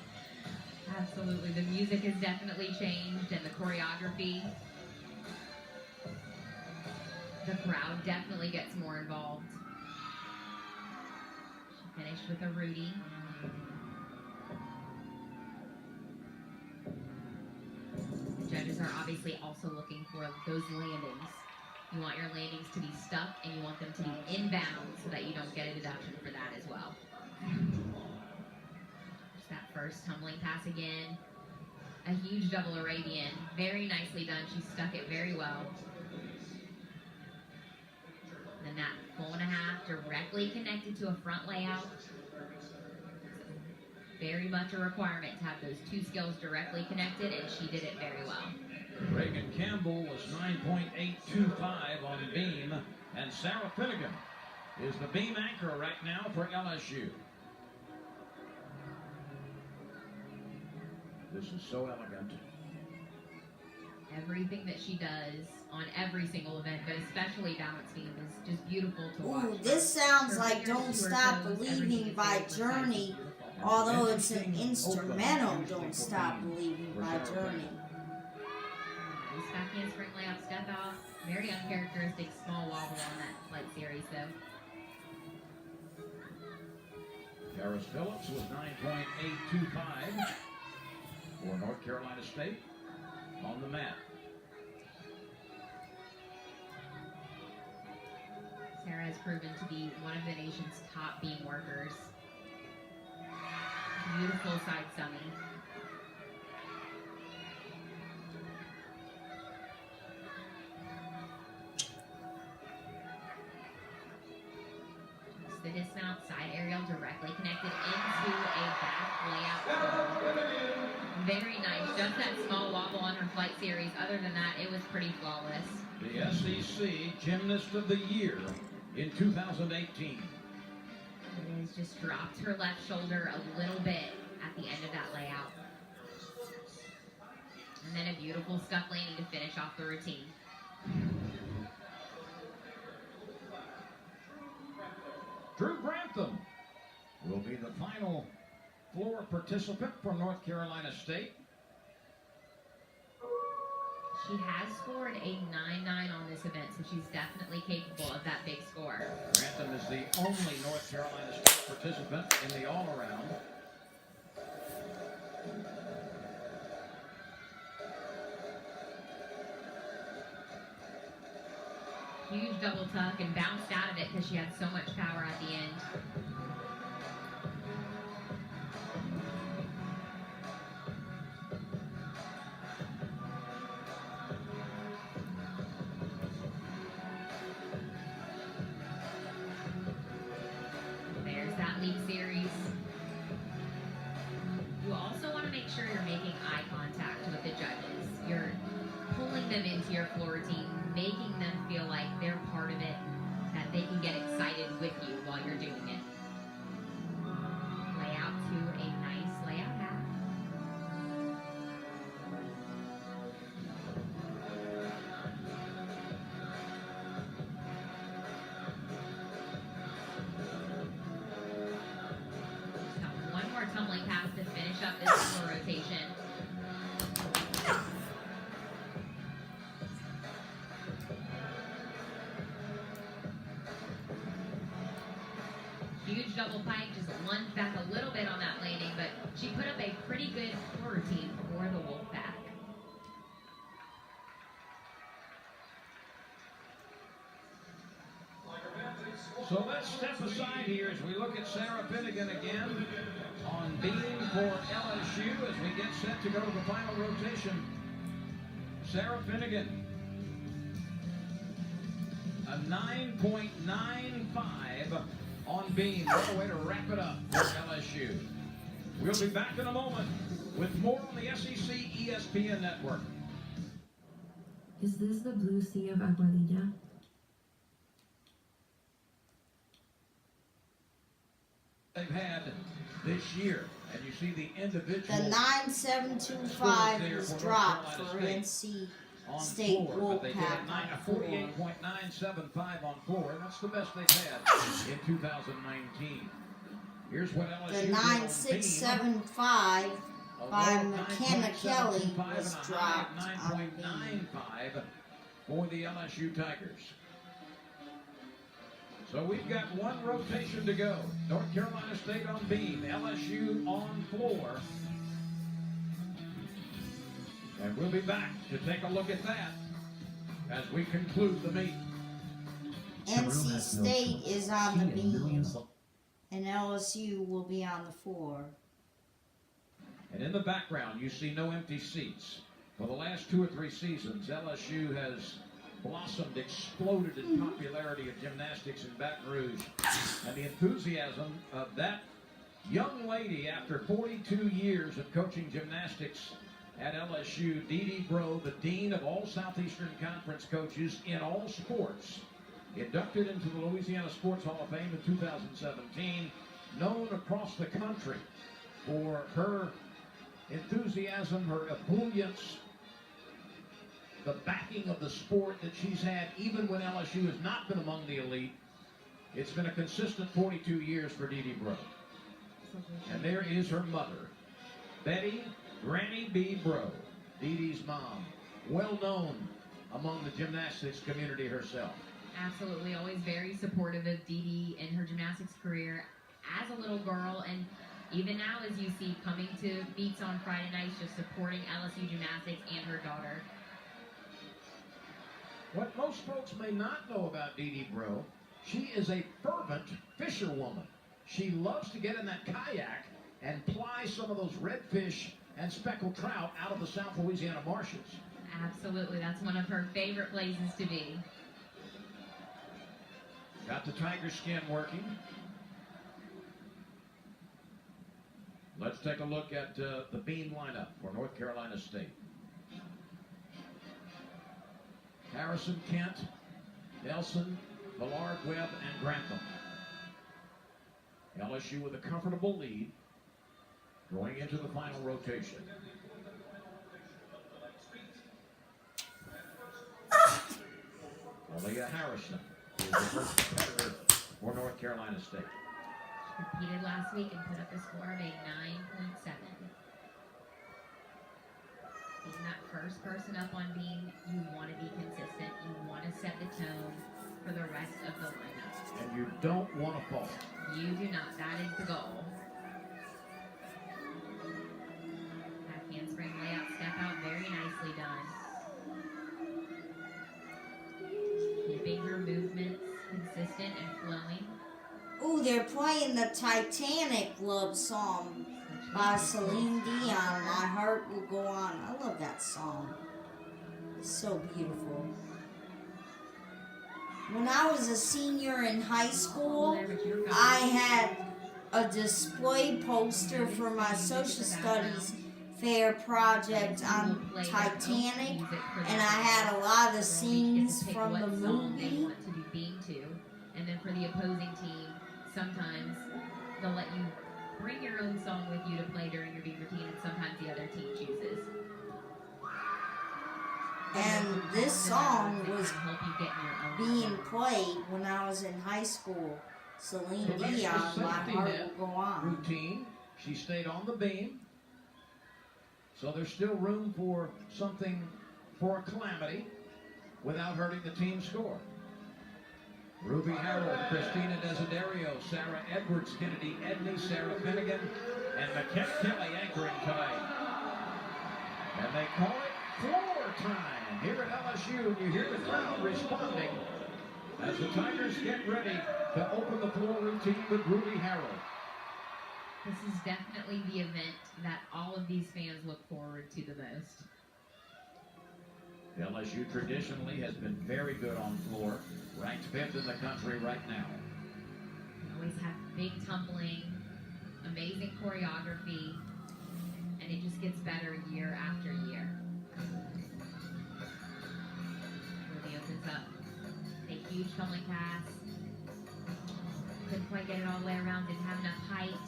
Absolutely. The music has definitely changed, and the choreography. The crowd definitely gets more involved. She finished with a Rudy. The judges are obviously also looking for those landings. You want your landings to be stuck, and you want them to be inbound so that you don't get a deduction for that as well. Just that first tumbling pass again. A huge double Arabian. Very nicely done. She stuck it very well. And then that full and a half directly connected to a front layout. Very much a requirement to have those two skills directly connected, and she did it very well. Reagan Campbell was 9.825 on beam, and Sarah Finnegan is the beam anchor right now for LSU. This is so elegant. Everything that she does on every single event, but especially balance beam, is just beautiful to watch. Ooh, this sounds Her like fingers Don't to her Stop toes, Believing everything by is very Journey. precise. Although it's an instrumental, Don't Stop Believing by Journey. Nice backhand spring layout step out. Very uncharacteristic small wobble on that flight series, though. Harris Phillips was 9.825 for North Carolina State on the mat. Sarah has proven to be one of the nation's top beam workers. Beautiful side summy. The dismount side aerial directly connected into a back layout. Very nice. Just that small wobble on her flight series. Other than that, it was pretty flawless. The SEC Gymnast of the Year in 2018. Liz just dropped her left shoulder a little bit at the end of that layout. And then a beautiful scuff landing to finish off the routine. Drew Grantham will be the final floor participant for North Carolina State. She has scored a 9.9 on this event, so she's definitely capable of that big score. Grantham is the only North Carolina State participant in the all-around. Huge double tuck and bounced out of it because she had so much power at the end. There's that leap series. You also want to make sure you're making eye contact with the judges. You're pulling them into your floor routine, making them feel like they're part of it, that they can get excited with you while you're doing it. Lay out to a nice layout half. One more tumbling pass to finish up this floor rotation. Huge double pike, just lunged back a little bit on that landing, but she put up a pretty good floor routine for the Wolfpack. So let's step aside here as we look at Sarah Finnegan again on beam for LSU as we get set to go to the final rotation. Sarah Finnegan, a 9.95 on beam. What a way to wrap it up for LSU. We'll be back in a moment with more on the SEC ESPN Network. Is this the blue sea of Aguadilla? They've had this year, and you see the individual. The 9725 was dropped for NC State Wolfpack on 48.975 on 4. That's the best they've had in 2019. Here's what LSU The did on 9675 beam. by Although McKenna Kelly 9.725 was and a high dropped of on beam. 9.95 for the LSU Tigers. So we've got one rotation to go. North Carolina State on beam, LSU on floor. And we'll be back to take a look at that as we conclude the meet. NC State is on the beam, and LSU will be on the floor. And in the background, you see no empty seats. For the last 2 or 3 seasons, LSU has blossomed, exploded in popularity of gymnastics in Baton Rouge. And the enthusiasm of that young lady after 42 years of coaching gymnastics at LSU, Dee Dee Bro, the dean of all Southeastern Conference coaches in all sports, inducted into the Louisiana Sports Hall of Fame in 2017, known across the country for her enthusiasm, her ebullience, the backing of the sport that she's had even when LSU has not been among the elite. It's been a consistent 42 years for Dee Dee Bro. And there is her mother, Betty Granny B. Bro, Dee Dee's mom, well known among the gymnastics community herself. Absolutely, always very supportive of Dee Dee in her gymnastics career as a little girl, and even now, as you see, coming to meets on Friday nights, just supporting LSU gymnastics and her daughter. What most folks may not know about Dee Dee Bro, she is a fervent fisherwoman. She loves to get in that kayak and ply some of those redfish and speckled trout out of the South Louisiana marshes. Absolutely, that's one of her favorite places to be. Got the tiger skin working. Let's take a look at the beam lineup for North Carolina State. Harrison, Kent, Nelson, Millard, Webb, and Grantham. LSU with a comfortable lead going into the final rotation. Aaliyah Harrison is the first competitor for North Carolina State. Competed last week and put up a score of a 9.7. Being that first person up on beam, you want to be consistent. You want to set the tone for the rest of the lineup. And you don't want to fall. You do not. That is the goal. That handspring layout step out, very nicely done. Keeping her movements consistent and flowing. Ooh, they're playing the Titanic love song by Celine Dion. My Heart Will Go On. I love that song. It's so beautiful. When I was a senior in high school, I had a display poster for my social studies fair project on Titanic, and I had a lot of scenes from the movie. And then for the opposing team, sometimes they'll let you bring your own song with you to play during your beat routine, and sometimes the other team chooses. And this song was being played when I was in high school. Celine So that's the Dion, My safety Heart net Will Go On. routine. She stayed on the beam. So there's still room for something, for a calamity, without hurting the team score. Ruby Harold, Christina Desiderio, Sarah Edwards, Kennedy Edney, Sarah Finnegan, and McKenna Kelly anchoring tonight. And they call it floor time here at LSU, and you hear the crowd responding as the Tigers get ready to open the floor routine with Ruby Harold. This is definitely the event that all of these fans look forward to the most. LSU traditionally has been very good on floor, ranked 5th in the country right now. Always have big tumbling, amazing choreography, and it just gets better year after year. Ruby opens up a huge tumbling pass. Couldn't quite get it all the way around, didn't have enough height.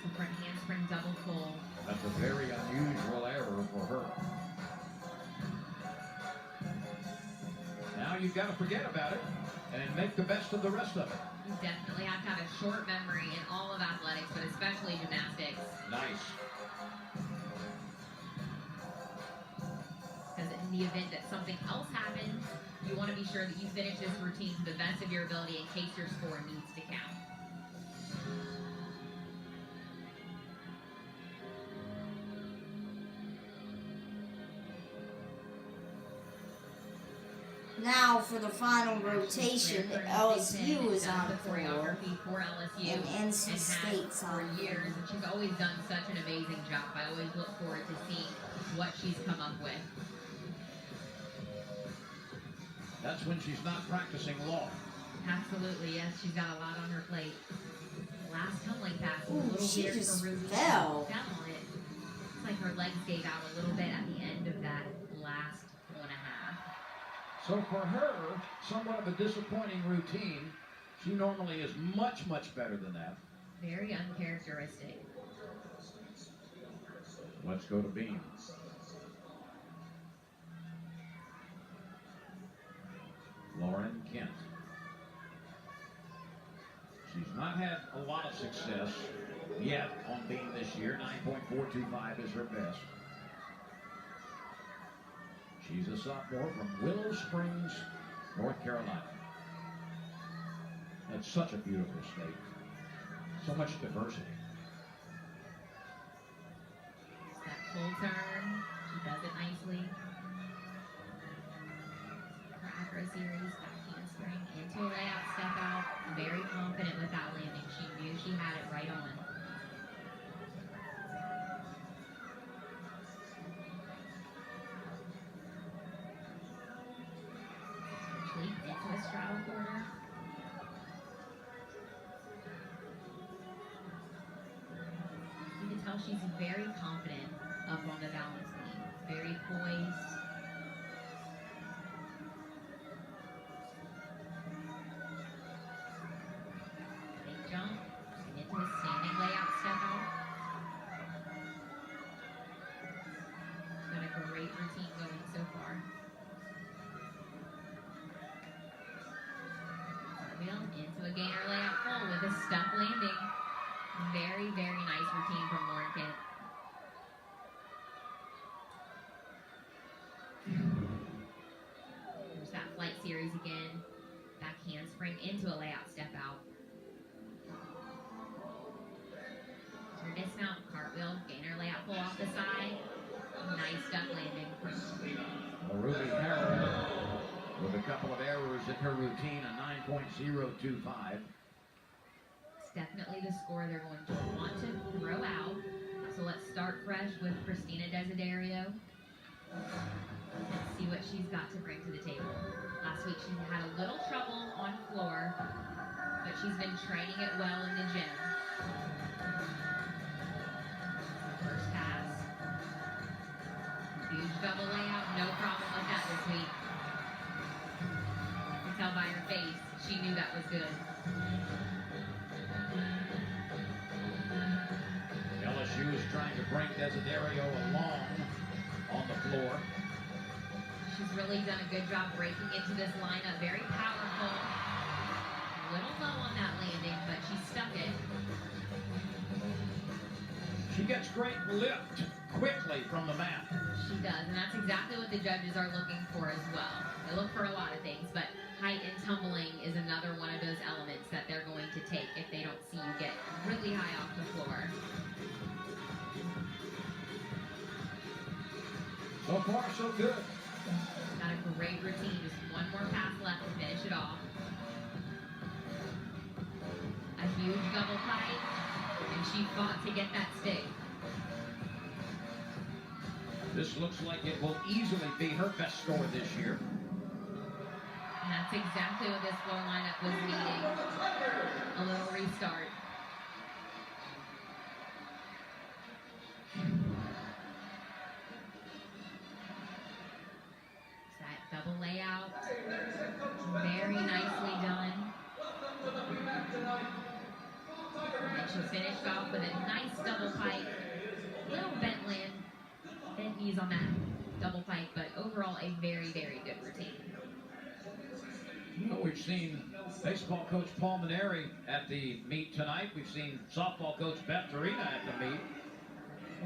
So front handspring double full. That's a very unusual error for her. Now you've got to forget about it and make the best of the rest of it. You definitely have to have a short memory in all of athletics, but especially gymnastics. Nice. Because in the event that something else happens, you want to be sure that you finish this routine to the best of your ability in case your score needs to count. Now for the final rotation, LSU is on the floor, choreography for LSU and NC has State's for on the years, floor. and she's always done such an amazing job. I always look forward to seeing what she's come up with. That's when she's not practicing law. Absolutely, yes, she's got a lot on her plate. Last tumbling pass was a Ooh, little she weird just for Ruby. fell. Fell on it. It's like her legs gave out a little bit at the end of that last 1.5. So for her, somewhat of a disappointing routine. She normally is much, much better than that. Very uncharacteristic. Let's go to Beam. Lauren Kent. She's not had a lot of success yet on Beam this year. 9.425 is her best. She's a sophomore from Willow Springs, North Carolina. That's such a beautiful state. So much diversity. That full turn, she does it nicely. Her acro series, back handspring into a layout, step out. Very confident with that landing. She knew she had it right on. Leap into a straddle quarter. You can tell she's very confident up on the balance beam. Very poised. Big jump and into a standing layout step out. She's got a great routine going so far. Cartwheel into a gainer layout full with a step landing. Very, very nice routine from Lauren Kent. There's that flight series again. Back handspring into a layout step out. Her dismount, cartwheel, gainer layout pull off the side. Nice step landing. Well, Ruby Harrell with a couple of errors in her routine, a 9.025. Definitely the score they're going to want to throw out. So let's start fresh with Christina Desiderio. See what she's got to bring to the table. Last week she had a little trouble on floor, but she's been training it well in the gym. First pass. Huge double layout, no problem with that this week. You can tell by her face, she knew that was good. LSU is trying to bring Desiderio along on the floor. She's really done a good job breaking into this lineup. Very powerful. A little low on that landing, but she stuck it. She gets great lift quickly from the mat. She does, and that's exactly what the judges are looking for as well. They look for a lot of things, but height and tumbling is another one of those elements that they're going to take if they don't see you get really high off the floor. So far, so good. Got a great routine. Just one more pass left to finish it off. A huge double pipe, and she fought to get that stick. This looks like it will easily be her best score this year. And that's exactly what this floor lineup was needing. A little restart. That double layout, very nicely done. And she finished off with a nice double pike. Little bent knees on that double pike, but overall a very, very good routine. You know, we've seen baseball coach Paul Maneri at the meet tonight. We've seen softball coach Beth Farina at the meet.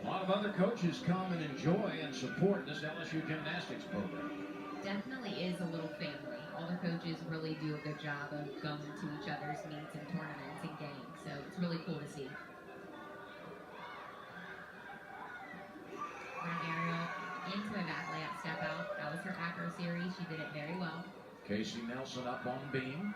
A lot of other coaches come and enjoy and support this LSU gymnastics program. Definitely is a little family. All the coaches really do a good job of going to each other's meets and tournaments and games, so it's really cool to see. Front aerial into a back layout step out. That was her acro series. She did it very well. Casey Nelson up on beam.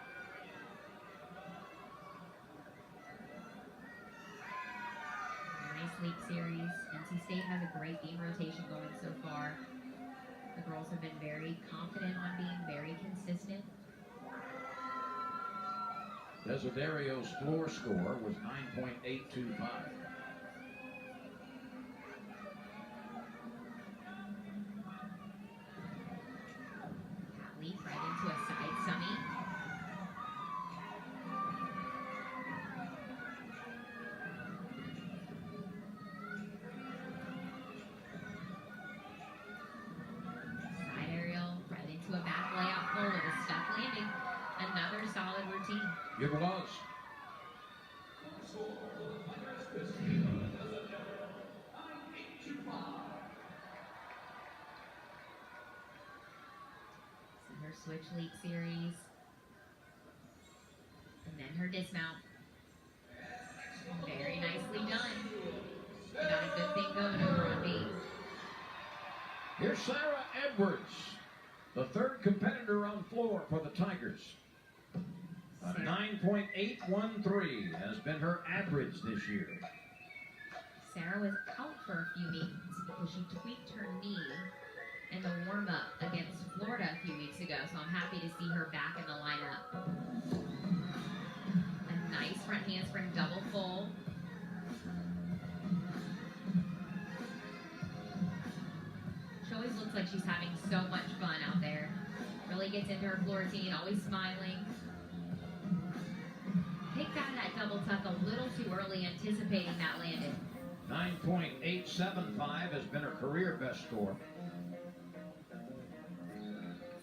Nice leap series. NC State has a great beam rotation going so far. The girls have been very confident on being very consistent. Desiderio's floor score was 9.825. That leap right into a side summy. Side aerial right into a back layout full with a stuck landing. Another solid routine. It was. See her switch leap series. And then her dismount. Very nicely done. Got a good thing going over on B. Here's Sarah Edwards, the third competitor on floor for the Tigers. A 9.813 has been her average this year. Sarah was out for a few weeks because she tweaked her knee in the warm-up against Florida a few weeks ago, so I'm happy to see her back in the lineup. A nice front handspring double full. She always looks like she's having so much fun out there. Really gets into her floor routine, always smiling. Picked out of that double tuck a little too early, anticipating that landing. 9.875 has been her career best score.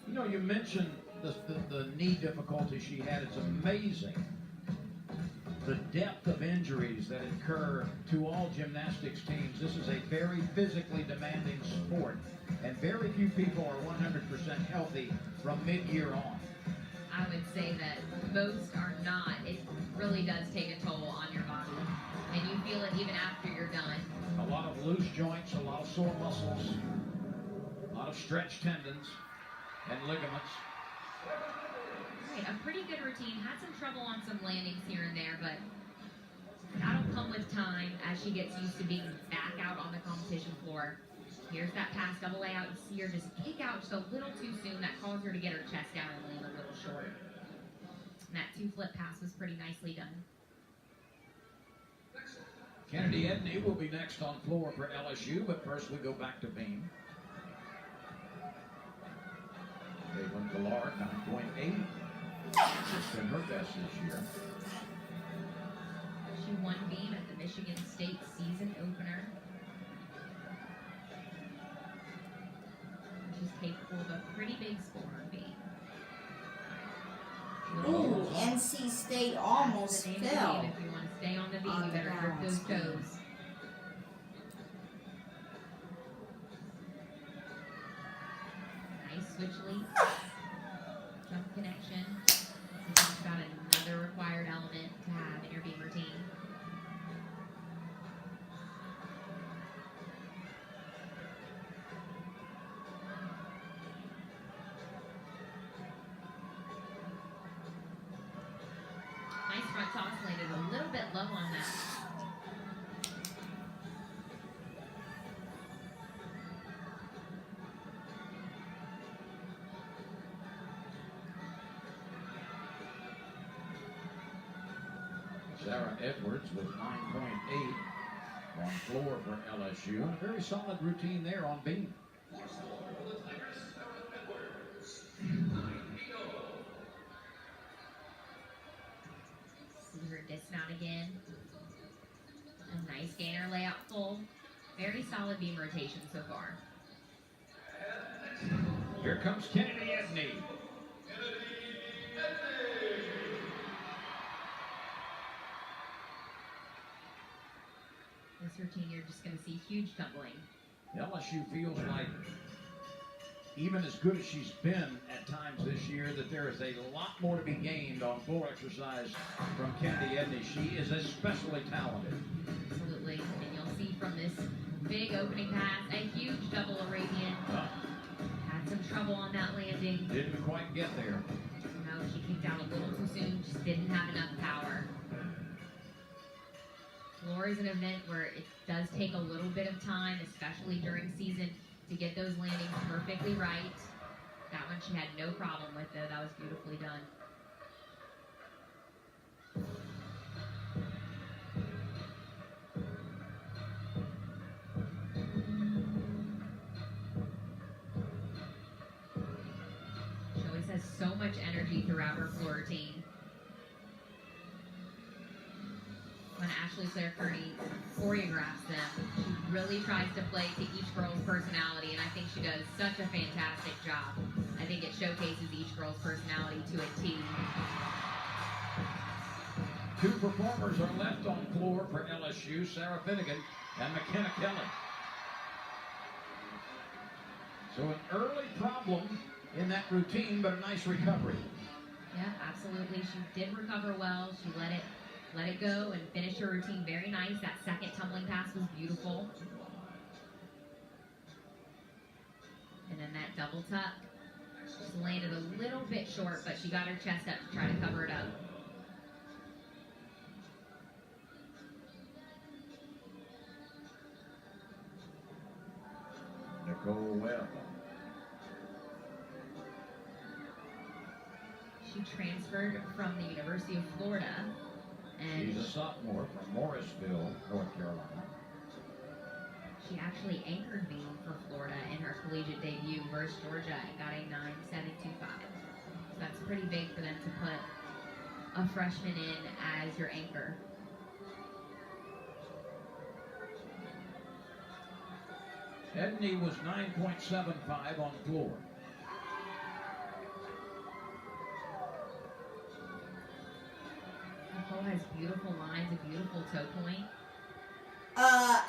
You know, you mentioned the knee difficulty she had. It's amazing the depth of injuries that occur to all gymnastics teams. This is a very physically demanding sport, and very few people are 100% healthy from mid-year on. I would say that most are not. It really does take a toll on your body, and you feel it even after you're done. A lot of loose joints, a lot of sore muscles, a lot of stretched tendons and ligaments. Right, a pretty good routine. Had some trouble on some landings here and there, but that'll come with time as she gets used to being back out on the competition floor. Here's that pass double layout. You see her just kick out just a little too soon. That caused her to get her chest down and land a little short. And that two-flip pass was pretty nicely done. Kennedy Edney will be next on floor for LSU, but first we go back to beam. Caitlin Gillard, 9.8. It's been her best this year. She won beam at the Michigan State season opener. She's capable of a pretty big score on beam. Ooh, NC State almost That's the name of the fell. game. If you want to stay on the beam, on you the better grip those balance beam. toes. Nice switch leap. Jump connection. We talked about another required element to have in your beam routine. Nice front toss, landed a little bit low on that. Sarah Edwards with 9.8 on floor for LSU. And a very solid routine there on beam. See her dismount again. A nice gainer layout full. Very solid beam rotation so far. Here comes Kennedy Edney. This routine, you're just going to see huge tumbling. LSU feels like, even as good as she's been at times this year, that there is a lot more to be gained on floor exercise from Kennedy Edney. She is especially talented. Absolutely. And you'll see from this big opening pass, a huge double Arabian. Had some trouble on that landing. Didn't quite get there. No, she kicked out a little too soon. Just didn't have enough power. Floor is an event where it does take a little bit of time, especially during season, to get those landings perfectly right. That one she had no problem with, though. That was beautifully done. She always has so much energy throughout her floor routine. When Ashley Claire Kearney choreographs them, she really tries to play to each girl's personality, and I think she does such a fantastic job. I think it showcases each girl's personality to a T. Two performers are left on floor for LSU, Sarah Finnegan and McKenna Kelly. So an early problem in that routine, but a nice recovery. Yeah, absolutely. She did recover well. She let it go and finished her routine very nice. That second tumbling pass was beautiful. And then that double tuck. She landed a little bit short, but she got her chest up to try to cover it up. Nicole Webb. She transferred from the University of Florida. And She's a sophomore from Morrisville, North Carolina. she actually anchored me for Florida in her collegiate debut versus Georgia and got a 9.725. So that's pretty big for them to put a freshman in as your anchor. Edney was 9.75 on the floor. Nicole has beautiful lines, a beautiful toe point.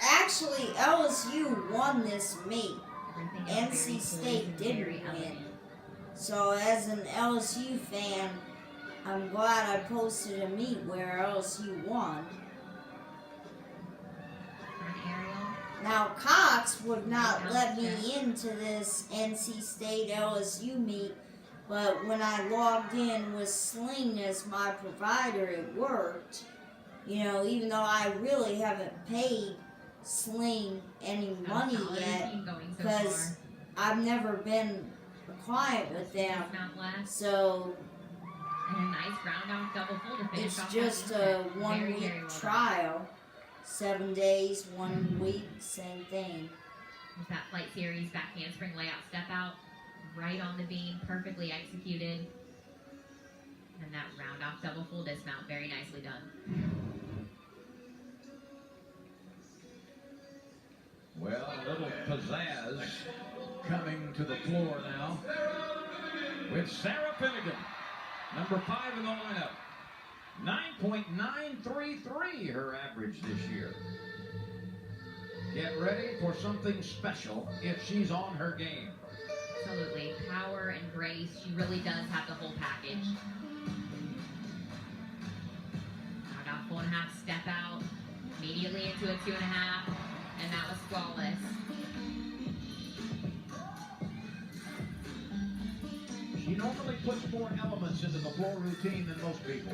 Actually, LSU won this meet. Everything is very NC State poised and very didn't win. elegant. So as an LSU fan, I'm glad I posted a meet where LSU won. Front aerial. Now, Cox would not let me into this NC State LSU meet, but when I logged in with Sling as my provider, it worked. You know, even though I really haven't paid Sling any money How's the yet, routine going so because far? I've never been a client with them. Dismount left. So And a nice round off double full to finish it's off just that a weekend. 1 Very, week very well done. trial. 7 days, 1 week, same thing. With that flight series back handspring layout step out, right on the beam, perfectly executed. And that round off double full dismount, very nicely done. Well, a little pizzazz coming to the floor now with Sarah Finnegan, number 5 in the lineup. 9.933 her average this year. Get ready for something special if she's on her game. Absolutely. Power and grace. She really does have the whole package. Round off 1.5 step out. Immediately into a 2.5. And that was flawless. She normally puts more elements into the floor routine than most people.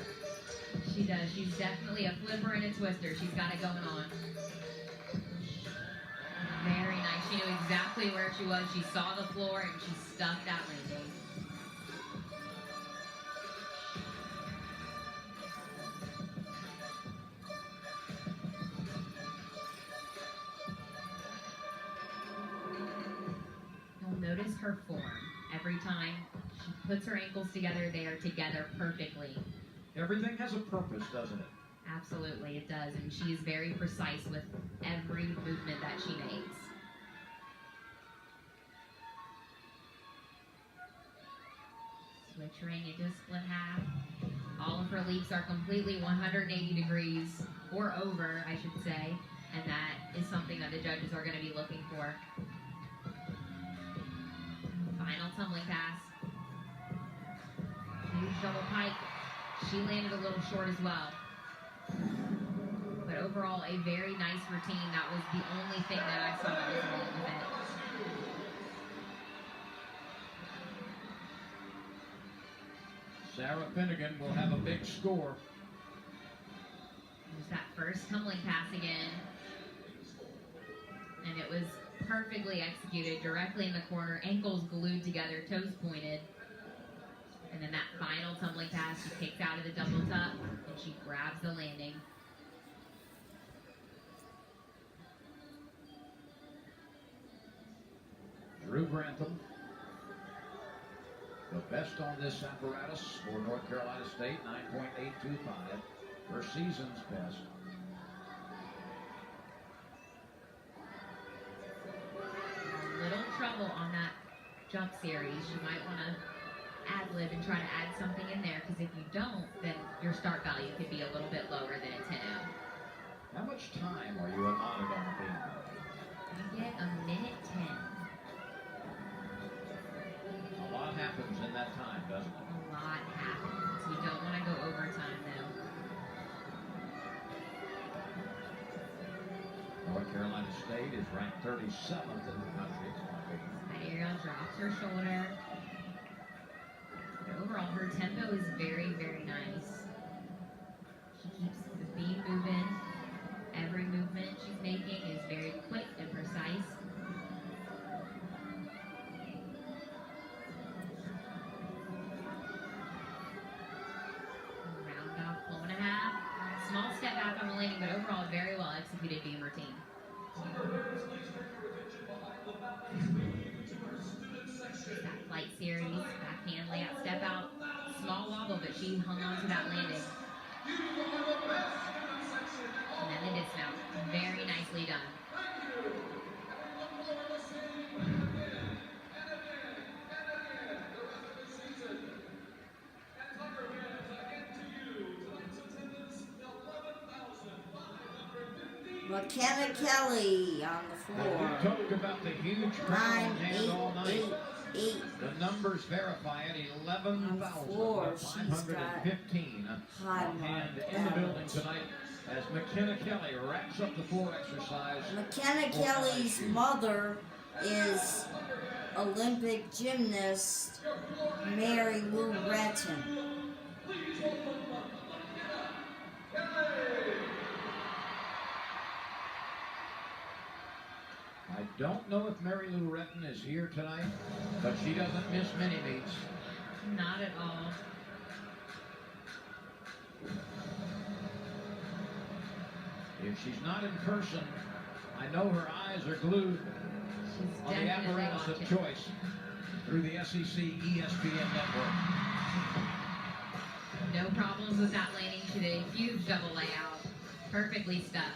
She does. She's definitely a flipper and a twister. She's got it going on. Very nice. She knew exactly where she was. She saw the floor and she stuck that landing. You'll notice her form. Every time she puts her ankles together, they are together perfectly. Everything has a purpose, doesn't it? Absolutely, it does. And she is very precise with every movement that she makes. Switch ring into a split half. All of her leaps are completely 180 degrees or over, I should say. And that is something that the judges are going to be looking for. Final tumbling pass. Huge double pike. She landed a little short as well. But overall, a very nice routine. That was the only thing that I saw that was wrong with it. Sarah Finnegan will have a big score. There's that first tumbling pass again. And it was perfectly executed, directly in the corner, ankles glued together, toes pointed. And then that final tumbling pass, she takes out of the double tuck, and she grabs the landing. Drew Grantham, the best on this apparatus for North Carolina State, 9.825, her season's best. A little trouble on that jump series. You might want to ad-lib and try to add something in there, because if you don't, then your start value could be a little bit lower than a 10-0. How much time are you allotted on the beam? You get a minute 10. A lot happens in that time, doesn't it? A lot happens. You don't want to go overtime, though. North Carolina State is ranked 37th in the country. Ariel drops her shoulder. But overall, her tempo is very, very nice. She keeps the beam moving. Every movement she's making is very quick and precise. Round off, full and a half. Small step back on the landing, but overall, very well executed beam routine. That flight series, backhand layout, step out, small wobble, but she hung on to that landing. And then the dismount, very nicely done. McKenna Kelly on the We floor. talked about the huge crowd 9, hand all 8, night. 8, 8. The numbers verify it, floor, she's got 11,515 high on hand mark in the building average. tonight as McKenna Kelly wraps up the floor exercise. McKenna Kelly's mother is Olympic gymnast Mary Lou Retton. I don't know if Mary Lou Retton is here tonight, but she doesn't miss many meets. Not at all. If she's not in person, I know her eyes are glued She's on the definitely apparatus of watching. choice through the SEC ESPN network. No problems with that landing. She did a huge double layout. Perfectly stuck.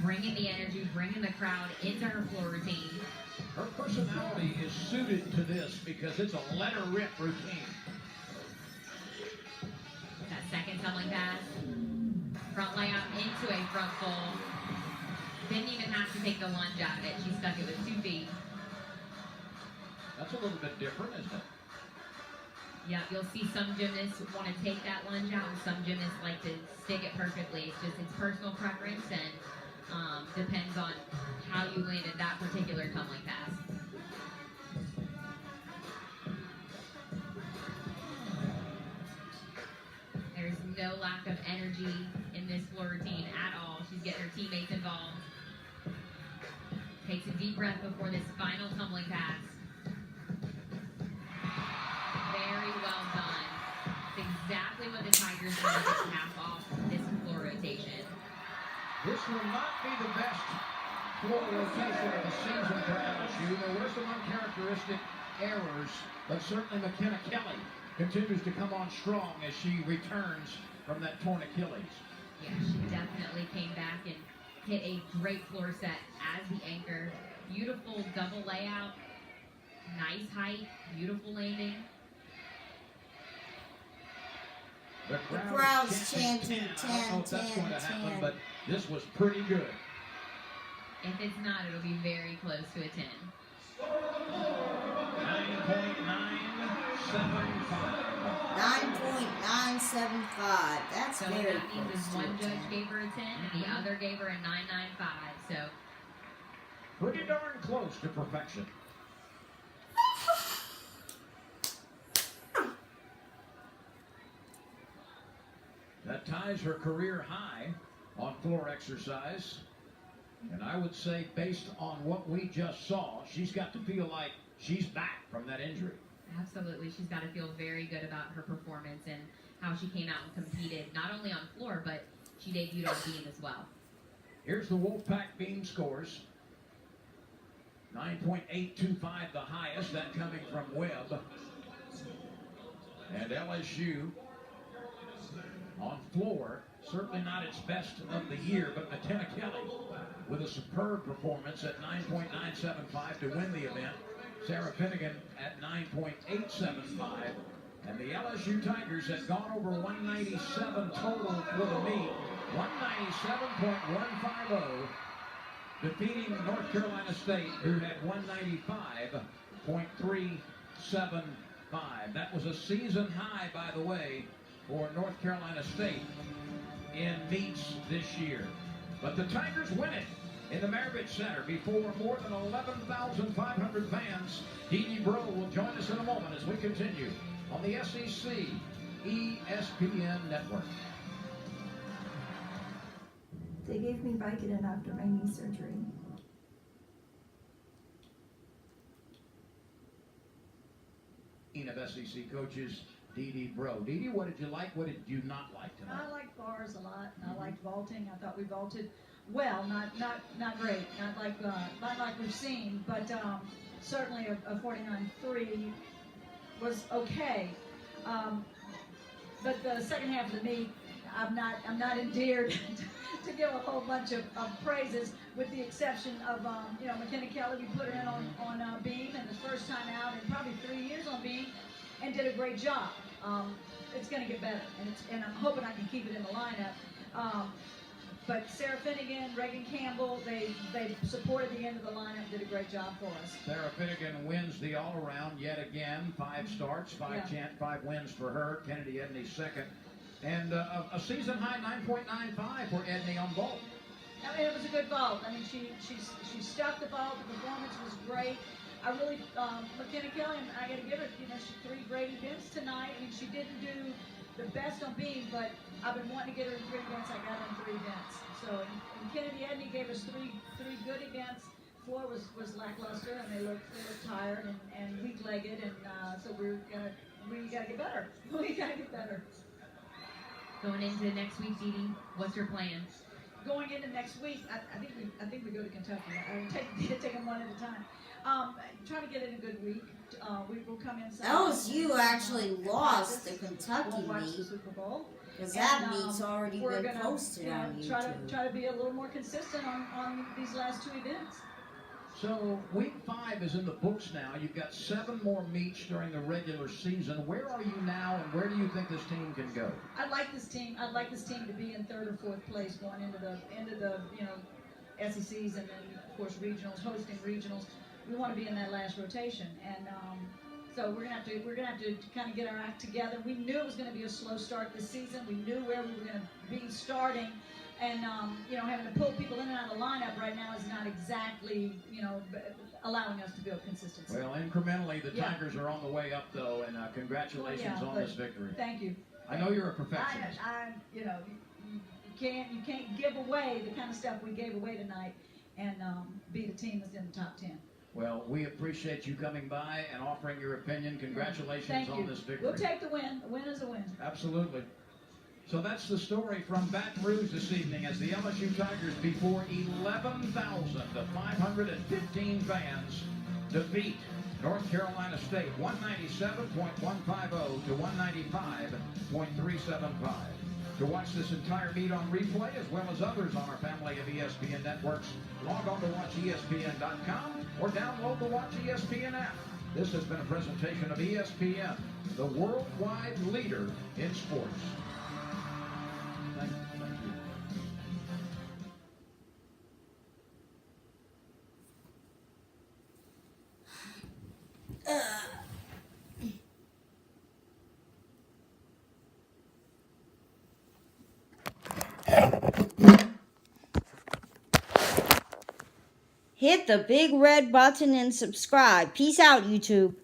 Bringing the energy, bringing the crowd into her floor routine. Her personality is suited to this because it's a let-her-rip routine. That second tumbling pass. Front layout into a front full. Didn't even have to take the lunge out of it. She stuck it with 2 feet. That's a little bit different, isn't it? Yep, you'll see some gymnasts want to take that lunge out, and some gymnasts like to stick it perfectly. It's just, it's personal preference, and depends on how you landed that particular tumbling pass. There's no lack of energy in this floor routine at all. She's getting her teammates involved. Takes a deep breath before this final tumbling pass. Very well done. It's exactly what the Tigers wanted to pass off this floor rotation. This will not be the best floor rotation of the season for LSU. There were some uncharacteristic errors, but certainly McKenna Kelly continues to come on strong as she returns from that torn Achilles. Yeah, she definitely came back and hit a great floor set as the anchor. Beautiful double layout, nice height, beautiful landing. The crowd's chanting 10. I don't know if that's 10, going to happen, 10. but this was pretty good. If it's not, it'll be very close to a 10. 9.975. That's So what very that means is close to one a judge 10. gave her a 10 and the other gave her a 9.95. So Pretty darn close to perfection. That ties her career high on floor exercise. And I would say, based on what we just saw, she's got to feel like she's back from that injury. Absolutely. She's got to feel very good about her performance and how she came out and competed, not only on floor, but she debuted on beam as well. Here's the Wolfpack beam scores. 9.825 the highest, that coming from Webb. And LSU on floor, certainly not its best of the year, but McKenna Kelly with a superb performance at 9.975 to win the event. Sarah Finnegan at 9.875. And the LSU Tigers had gone over 197 total for the meet. 197.150, defeating North Carolina State, who had 195.375. That was a season high, by the way, for North Carolina State in meets this year. But the Tigers win it in the Maravich Center before more than 11,500 fans. Dee Dee Bro will join us in a moment as we continue on the SEC ESPN Network. They gave me Vicodin after my knee surgery. Of SEC coaches, Dee Dee Bro. Dee Dee, what did you like? What did you not like tonight? I liked bars a lot. I liked vaulting. I thought we vaulted well, not great, not like we've seen, but certainly a 49.3 was okay. But the second half of the meet, I'm not endeared to give a whole bunch of praises, with the exception of McKenna Kelly. We put her in on beam, and the first time out in probably 3 years on beam, and did a great job. It's going to get better, and I'm hoping I can keep it in the lineup. But Sarah Finnegan, Reagan Campbell, they supported the end of the lineup, did a great job for us. Sarah Finnegan wins the all-around yet again. 5 starts, 5 wins for her. Kennedy Edney second. And a season high 9.95 for Edney on vault. I mean, it was a good vault. I mean, she stuck the vault. The performance was great. I really, McKenna Kelly, I got to give her, she 3 great events tonight. I mean, she didn't do the best on beam, but I've been wanting to get her in 3 events. I got her in 3 events. So, and Kennedy Edney gave us three good events. Floor was lackluster, and they looked tired and weak-legged, and so we gotta get better. We gotta get better. Going into next week, Dee Dee, what's your plan? Going into next week, I think we go to Kentucky. I take them one at a time. Trying to get in a good week. We will come in. LSU actually lost the Kentucky we'll watch the meet, Super Bowl. because that meet's already been posted on YouTube. Try to be a little more consistent on these last 2 events. So week 5 is in the books now. You've got 7 more meets during the regular season. Where are you now, and where do you think this team can go? I'd like this team to be in 3rd or 4th place going into the SECs, and then of course regionals, hosting regionals. We want to be in that last rotation, and so we're gonna have to kind of get our act together. We knew it was going to be a slow start this season. We knew where we were going to be starting. And, having to pull people in and out of the lineup right now is not exactly, allowing us to build consistency. Well, incrementally, the Tigers are on the way up, though, and congratulations on this victory. Thank you. I know you're a perfectionist. You can't give away the kind of stuff we gave away tonight and be the team that's in the top 10. Well, we appreciate you coming by and offering your opinion. Congratulations on this victory. We'll take the win. A win is a win. Absolutely. So that's the story from Baton Rouge this evening, as the LSU Tigers, before 11,515 fans, defeat North Carolina State 197.150 to 195.375. To watch this entire meet on replay, as well as others on our family of ESPN networks, log on to watchespn.com or download the Watch ESPN app. This has been a presentation of ESPN, the worldwide leader in sports. Thank you. Hit the big red button and subscribe. Peace out, YouTube.